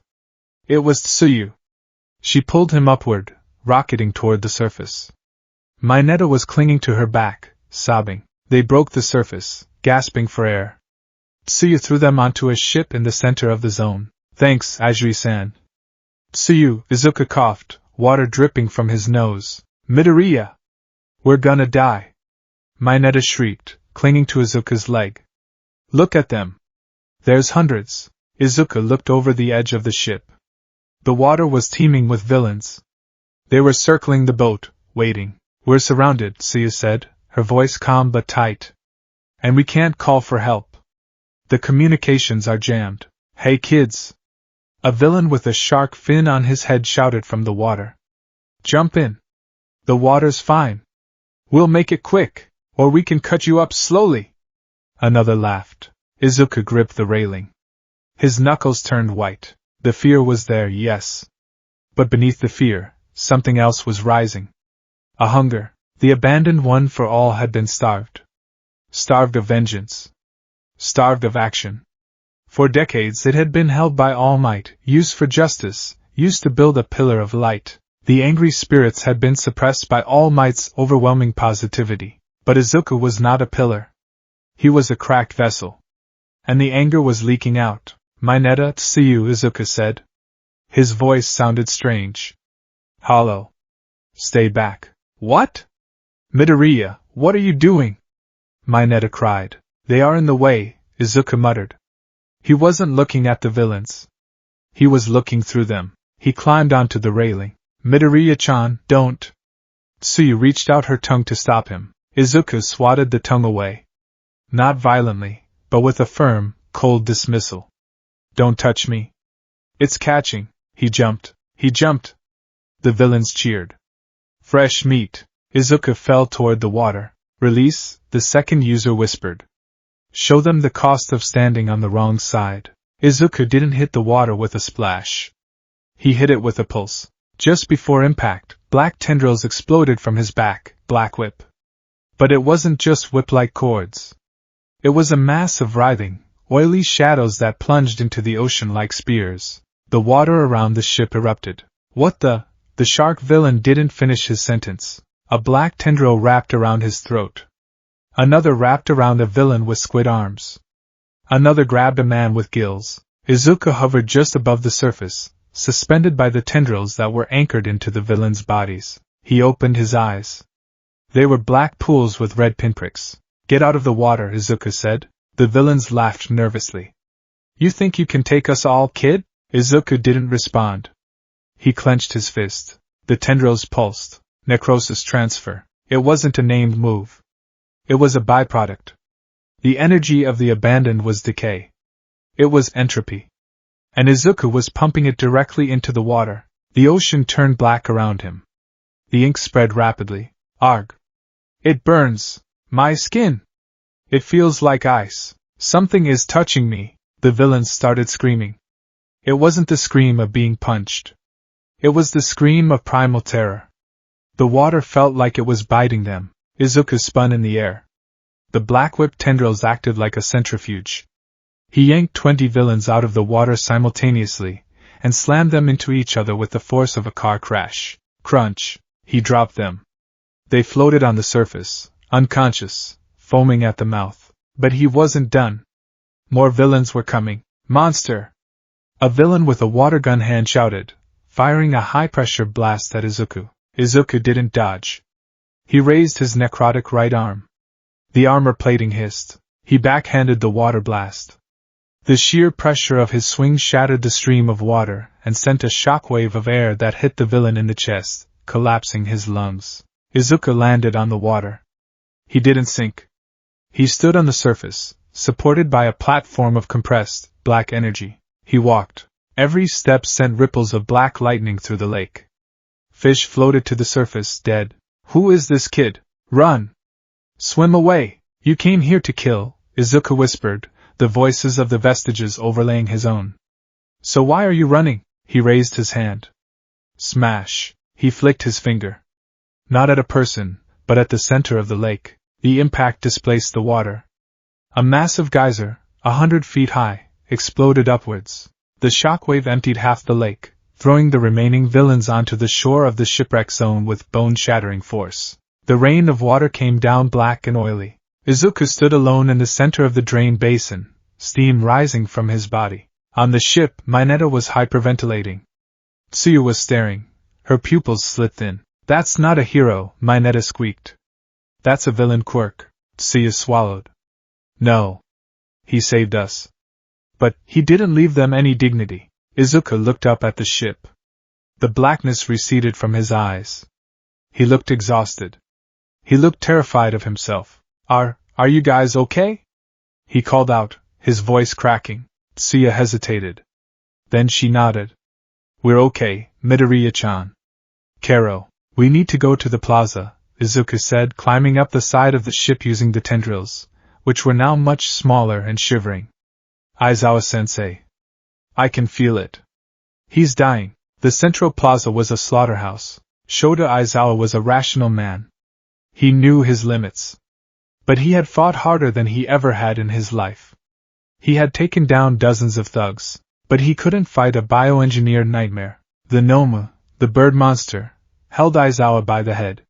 It was Tsuyu. She pulled him upward, rocketing toward the surface. Mineta was clinging to her back, sobbing. They broke the surface, gasping for air. Tsuyu threw them onto a ship in the center of the zone. "Thanks, Ajiri-san." "Tsuyu," Izuku coughed, water dripping from his nose. "Midoriya! We're gonna die!" Mineta shrieked, clinging to Izuku's leg. "Look at them! There's hundreds." Izuku looked over the edge of the ship. The water was teeming with villains. They were circling the boat, waiting. "We're surrounded," Tsuyu said, her voice calm but tight. "And we can't call for help. The communications are jammed." "Hey kids!" A villain with a shark fin on his head shouted from the water. "Jump in. The water's fine. We'll make it quick, or we can cut you up slowly." Another laughed. Izuku gripped the railing. His knuckles turned white. The fear was there, yes. But beneath the fear, something else was rising. A hunger. The abandoned one for all had been starved. Starved of vengeance. Starved of action. For decades it had been held by All Might, used for justice, used to build a pillar of light. The angry spirits had been suppressed by All Might's overwhelming positivity. But Izuku was not a pillar. He was a cracked vessel. And the anger was leaking out. "Mineta, Tsuyu," Izuku said. His voice sounded strange. Hollow. "Stay back." "What?" "Midoriya, what are you doing?" Mineta cried. "They are in the way," Izuku muttered. He wasn't looking at the villains. He was looking through them. He climbed onto the railing. "Midoriya-chan, don't." Tsuyu reached out her tongue to stop him. Izuku swatted the tongue away. Not violently, but with a firm, cold dismissal. "Don't touch me. It's catching." He jumped. He jumped. The villains cheered. "Fresh meat." Izuku fell toward the water. "Release," the second user whispered. "Show them the cost of standing on the wrong side." Izuku didn't hit the water with a splash. He hit it with a pulse. Just before impact, black tendrils exploded from his back, black whip. But it wasn't just whip-like cords. It was a mass of writhing, oily shadows that plunged into the ocean like spears. The water around the ship erupted. "What the?" The shark villain didn't finish his sentence. A black tendril wrapped around his throat. Another wrapped around a villain with squid arms. Another grabbed a man with gills. Izuku hovered just above the surface, suspended by the tendrils that were anchored into the villains' bodies. He opened his eyes. They were black pools with red pinpricks. "Get out of the water," Izuku said. The villains laughed nervously. "You think you can take us all, kid?" Izuku didn't respond. He clenched his fist. The tendrils pulsed. Necrosis transfer. It wasn't a named move. It was a byproduct. The energy of the abandoned was decay. It was entropy. And Izuku was pumping it directly into the water. The ocean turned black around him. The ink spread rapidly. "Arg! It burns! My skin! It feels like ice! Something is touching me!" The villains started screaming. It wasn't the scream of being punched. It was the scream of primal terror. The water felt like it was biting them. Izuku spun in the air. The black whip tendrils acted like a centrifuge. He yanked 20 villains out of the water simultaneously, and slammed them into each other with the force of a car crash. Crunch! He dropped them. They floated on the surface, unconscious, foaming at the mouth. But he wasn't done. More villains were coming. Monster! A villain with a water gun hand shouted, firing a high-pressure blast at Izuku. Izuku didn't dodge. He raised his necrotic right arm. The armor plating hissed. He backhanded the water blast. The sheer pressure of his swing shattered the stream of water and sent a shockwave of air that hit the villain in the chest, collapsing his lungs. Izuku landed on the water. He didn't sink. He stood on the surface, supported by a platform of compressed, black energy. He walked. Every step sent ripples of black lightning through the lake. Fish floated to the surface, dead. Who is this kid? Run! Swim away! You came here to kill, Izuku whispered, the voices of the vestiges overlaying his own. So why are you running? He raised his hand. Smash! He flicked his finger. Not at a person, but at the center of the lake. The impact displaced the water. A massive geyser, 100 feet high, exploded upwards. The shockwave emptied half the lake, throwing the remaining villains onto the shore of the shipwreck zone with bone-shattering force. The rain of water came down black and oily. Izuku stood alone in the center of the drain basin, steam rising from his body. On the ship, Mineta was hyperventilating. Tsuyu was staring. Her pupils slit thin. That's not a hero, Mineta squeaked. That's a villain quirk. Tsuyu swallowed. No. He saved us. But he didn't leave them any dignity. Izuku looked up at the ship. The blackness receded from his eyes. He looked exhausted. He looked terrified of himself. Are you guys okay? He called out, his voice cracking. Tsuyu hesitated. Then she nodded. We're okay, Midoriya-chan. Kero, we need to go to the plaza, Izuku said, climbing up the side of the ship using the tendrils, which were now much smaller and shivering. Aizawa-sensei. I can feel it. He's dying. The central plaza was a slaughterhouse. Shota Aizawa was a rational man. He knew his limits. But he had fought harder than he ever had in his life. He had taken down dozens of thugs, but he couldn't fight a bioengineered nightmare. The Nomu, the bird monster, held Aizawa by the head.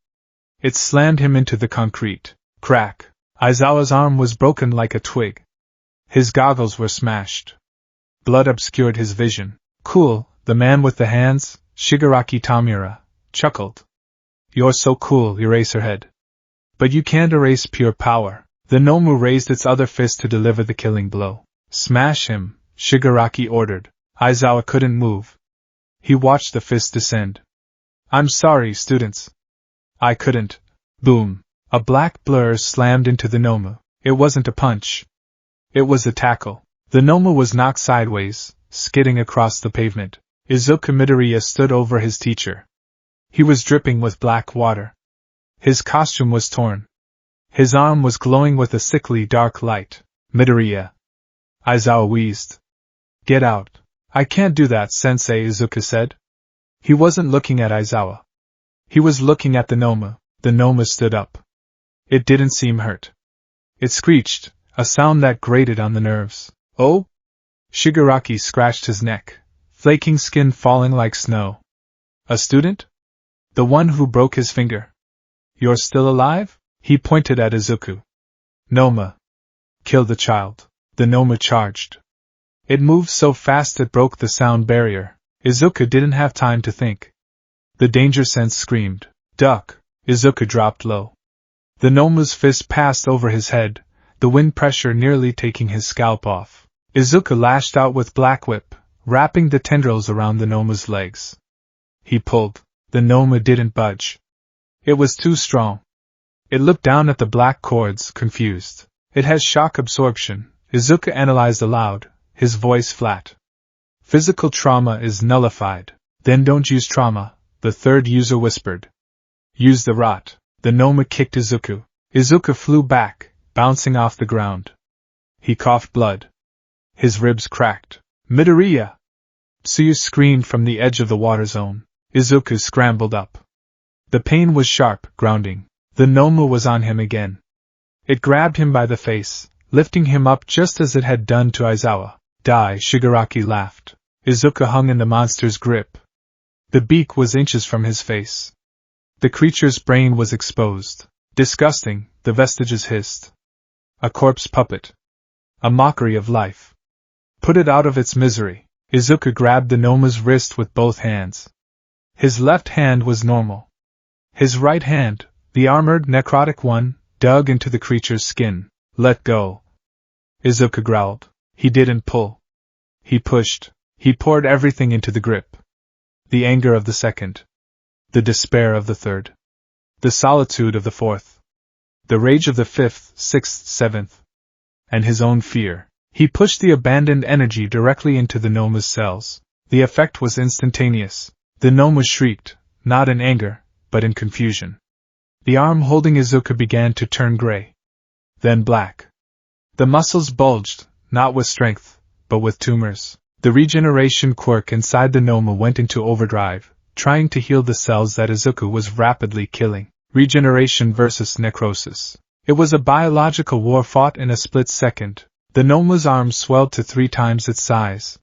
It slammed him into the concrete. Crack! Aizawa's arm was broken like a twig. His goggles were smashed. Blood obscured his vision. Cool, the man with the hands, Shigaraki Tamura, chuckled. You're so cool, Eraserhead. But you can't erase pure power. The Nomu raised its other fist to deliver the killing blow. Smash him, Shigaraki ordered. Aizawa couldn't move. He watched the fist descend. I'm sorry, students. I couldn't. Boom. A black blur slammed into the Nomu. It wasn't a punch. It was a tackle. The Nomu was knocked sideways, skidding across the pavement. Izuku Midoriya stood over his teacher. He was dripping with black water. His costume was torn. His arm was glowing with a sickly dark light. Midoriya. Aizawa wheezed. Get out. I can't do that, Sensei, Izuku said. He wasn't looking at Aizawa. He was looking at the Nomu. The Nomu stood up. It didn't seem hurt. It screeched, a sound that grated on the nerves. Oh? Shigaraki scratched his neck, flaking skin falling like snow. A student? The one who broke his finger. You're still alive? He pointed at Izuku. Noma. Kill the child. The Noma charged. It moved so fast it broke the sound barrier. Izuku didn't have time to think. The danger sense screamed. Duck! Izuku dropped low. The Noma's fist passed over his head, the wind pressure nearly taking his scalp off. Izuku lashed out with Black Whip, wrapping the tendrils around the Noma's legs. He pulled. The Noma didn't budge. It was too strong. It looked down at the black cords, confused. It has shock absorption, Izuku analyzed aloud, his voice flat. Physical trauma is nullified. Then don't use trauma, the third user whispered. Use the rot. The Noma kicked Izuku. Izuku flew back, bouncing off the ground. He coughed blood. His ribs cracked. Midoriya! Tsuyu screamed from the edge of the water zone. Izuku scrambled up. The pain was sharp, grounding. The Noma was on him again. It grabbed him by the face, lifting him up just as it had done to Aizawa. Die, Shigaraki laughed. Izuku hung in the monster's grip. The beak was inches from his face. The creature's brain was exposed. Disgusting, the vestiges hissed. A corpse puppet. A mockery of life. Put it out of its misery. Izuku grabbed the Noma's wrist with both hands. His left hand was normal. His right hand, the armored, necrotic one, dug into the creature's skin. Let go. Izuku growled. He didn't pull. He pushed. He poured everything into the grip. The anger of the second. The despair of the third. The solitude of the fourth. The rage of the fifth, sixth, seventh. And his own fear. He pushed the abandoned energy directly into the Noma's cells. The effect was instantaneous. The Noma shrieked, not in anger, but in confusion. The arm holding Izuku began to turn gray. Then black. The muscles bulged, not with strength, but with tumors. The regeneration quirk inside the Noma went into overdrive, trying to heal the cells that Izuku was rapidly killing. Regeneration versus necrosis. It was a biological war fought in a split second. The Noma's arm swelled to 3 times its size.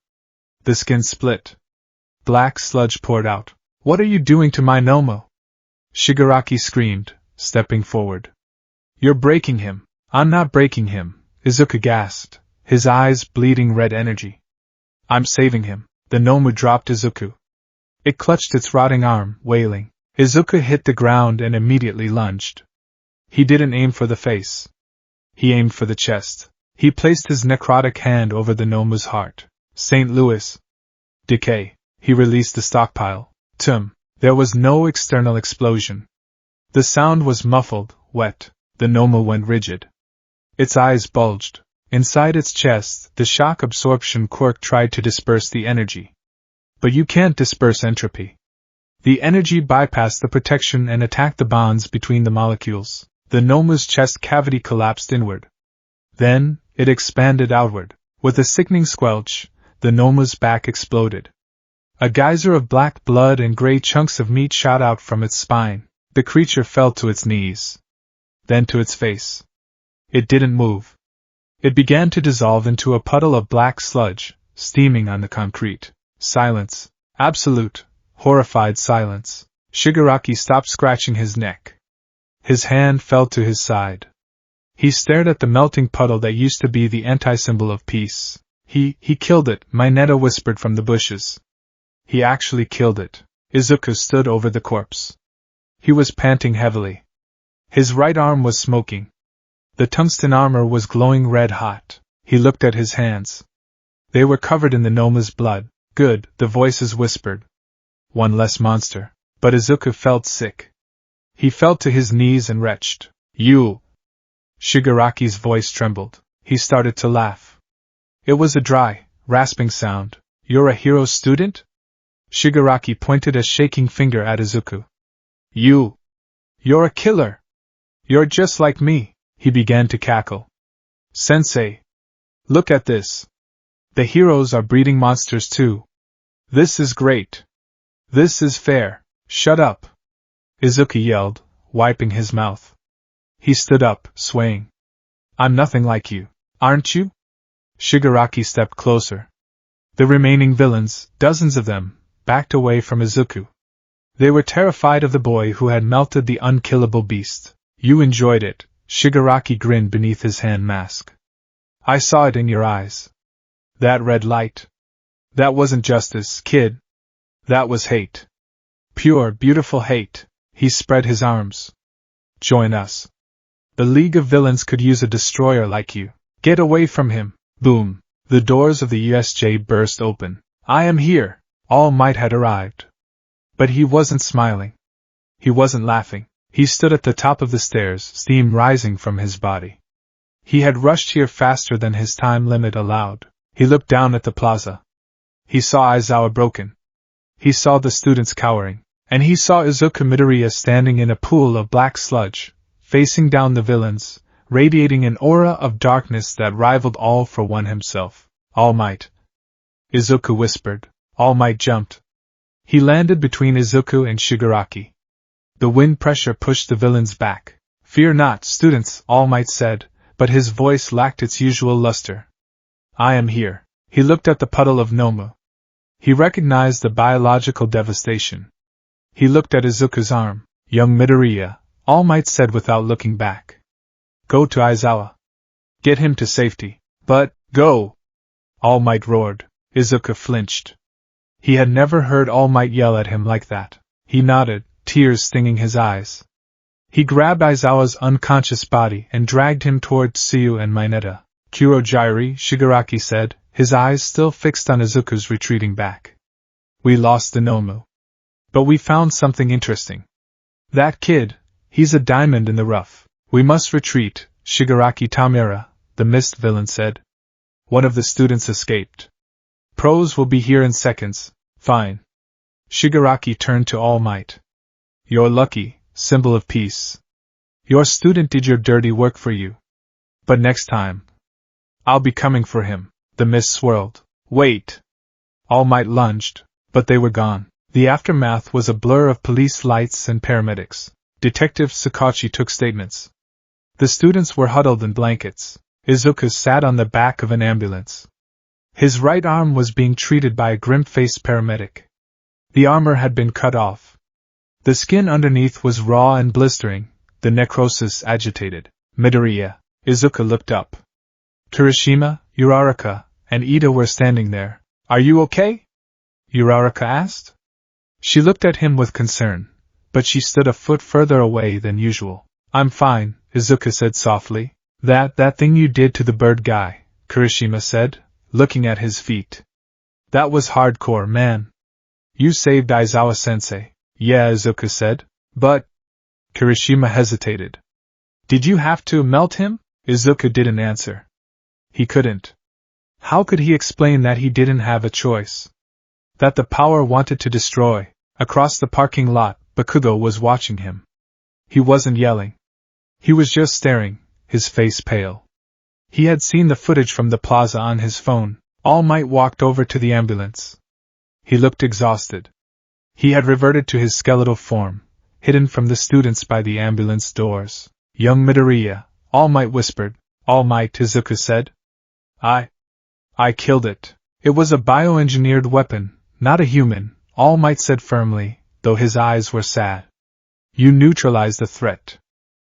The skin split. Black sludge poured out. What are you doing to my Noma? Shigaraki screamed, stepping forward. You're breaking him. I'm not breaking him, Izuku gasped, his eyes bleeding red energy. I'm saving him. The Noma dropped Izuku. It clutched its rotting arm, wailing. Izuku hit the ground and immediately lunged. He didn't aim for the face. He aimed for the chest. He placed his necrotic hand over the Noma's heart. St. Louis. Decay. He released the stockpile. Tum. There was no external explosion. The sound was muffled, wet. The Noma went rigid. Its eyes bulged. Inside its chest, the shock absorption quirk tried to disperse the energy. But you can't disperse entropy. The energy bypassed the protection and attacked the bonds between the molecules. The Noma's chest cavity collapsed inward. Then, it expanded outward. With a sickening squelch, the Noma's back exploded. A geyser of black blood and gray chunks of meat shot out from its spine. The creature fell to its knees. Then to its face. It didn't move. It began to dissolve into a puddle of black sludge, steaming on the concrete. Silence. Absolute, horrified silence. Shigaraki stopped scratching his neck. His hand fell to his side. He stared at the melting puddle that used to be the anti-symbol of peace. He killed it, Mineta whispered from the bushes. He actually killed it. Izuku stood over the corpse. He was panting heavily. His right arm was smoking. The tungsten armor was glowing red-hot. He looked at his hands. They were covered in the Noma's blood. Good, the voices whispered. One less monster. But Izuku felt sick. He fell to his knees and retched. You! Shigaraki's voice trembled. He started to laugh. It was a dry, rasping sound. You're a hero student? Shigaraki pointed a shaking finger at Izuku. You're a killer! You're just like me! He began to cackle. Sensei! Look at this! The heroes are breeding monsters too. This is great! This is fair! Shut up! Izuku yelled, wiping his mouth. He stood up, swaying. I'm nothing like you, aren't you? Shigaraki stepped closer. The remaining villains, dozens of them, backed away from Izuku. They were terrified of the boy who had melted the unkillable beast. You enjoyed it, Shigaraki grinned beneath his hand mask. I saw it in your eyes. That red light. That wasn't justice, kid. That was hate. Pure, beautiful hate. He spread his arms. Join us. The League of Villains could use a destroyer like you. Get away from him. Boom. The doors of the USJ burst open. I am here. All Might had arrived. But he wasn't smiling. He wasn't laughing. He stood at the top of the stairs, steam rising from his body. He had rushed here faster than his time limit allowed. He looked down at the plaza. He saw Aizawa broken. He saw the students cowering. And he saw Izuku Midoriya standing in a pool of black sludge, facing down the villains, radiating an aura of darkness that rivaled All for One himself. All Might. Izuku whispered. All Might jumped. He landed between Izuku and Shigaraki. The wind pressure pushed the villains back. "Fear not, students," All Might said, but his voice lacked its usual luster. "I am here." He looked at the puddle of Nomu. He recognized the biological devastation. He looked at Izuku's arm. "Young Midoriya," All Might said without looking back. "Go to Aizawa. Get him to safety." "But, go!" All Might roared. Izuku flinched. He had never heard All Might yell at him like that. He nodded, tears stinging his eyes. He grabbed Aizawa's unconscious body and dragged him toward Tsuyu and Mineta. "Kurojiiri," Shigaraki said, his eyes still fixed on Izuku's retreating back. "We lost the Nomu. But we found something interesting. That kid, he's a diamond in the rough. We must retreat," Shigaraki Tamura, the mist villain, said. "One of the students escaped. Pros will be here in seconds." "Fine." Shigaraki turned to All Might. "You're lucky, symbol of peace. Your student did your dirty work for you. But next time, I'll be coming for him." The mist swirled. "Wait!" All Might lunged, but they were gone. The aftermath was a blur of police lights and paramedics. Detective Sakachi took statements. The students were huddled in blankets. Izuku sat on the back of an ambulance. His right arm was being treated by a grim-faced paramedic. The armor had been cut off. The skin underneath was raw and blistering, the necrosis agitated. "Midoriya." Izuku looked up. Kirishima, Uraraka, and Ida were standing there. "Are you okay?" Uraraka asked. She looked at him with concern, but she stood a foot further away than usual. "I'm fine," Izuku said softly. That thing you did to the bird guy," Kirishima said, looking at his feet. "That was hardcore, man. You saved Aizawa-sensei." "Yeah," Izuku said. "But..." Kirishima hesitated. "Did you have to melt him?" Izuku didn't answer. He couldn't. How could he explain that he didn't have a choice? That the power wanted to destroy? Across the parking lot, Bakugo was watching him. He wasn't yelling. He was just staring, his face pale. He had seen the footage from the plaza on his phone. All Might walked over to the ambulance. He looked exhausted. He had reverted to his skeletal form, hidden from the students by the ambulance doors. "Young Midoriya," All Might whispered. "All Might," Izuku said. I killed it. It was a bioengineered weapon, not a human," All Might said firmly, though his eyes were sad. "You neutralized the threat.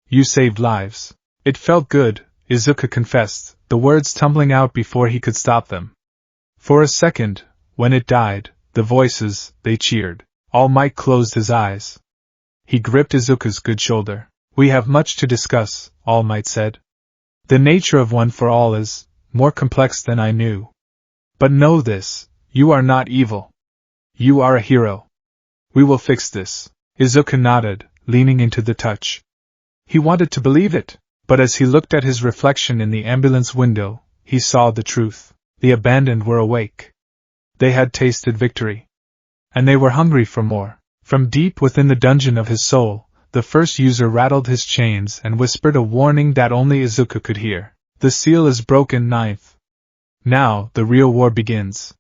You saved lives." "It felt good," Izuku confessed, the words tumbling out before he could stop them. For a second, when it died, the voices, they cheered. All Might closed his eyes. He gripped Izuku's good shoulder. "We have much to discuss," All Might said. "The nature of One for All is more complex than I knew. But know this, you are not evil. You are a hero. We will fix this." Izuku nodded, leaning into the touch. He wanted to believe it, but as he looked at his reflection in the ambulance window, he saw the truth. The abandoned were awake. They had tasted victory. And they were hungry for more. From deep within the dungeon of his soul, the first user rattled his chains and whispered a warning that only Izuku could hear. "The seal is broken, ninth. Now, the real war begins."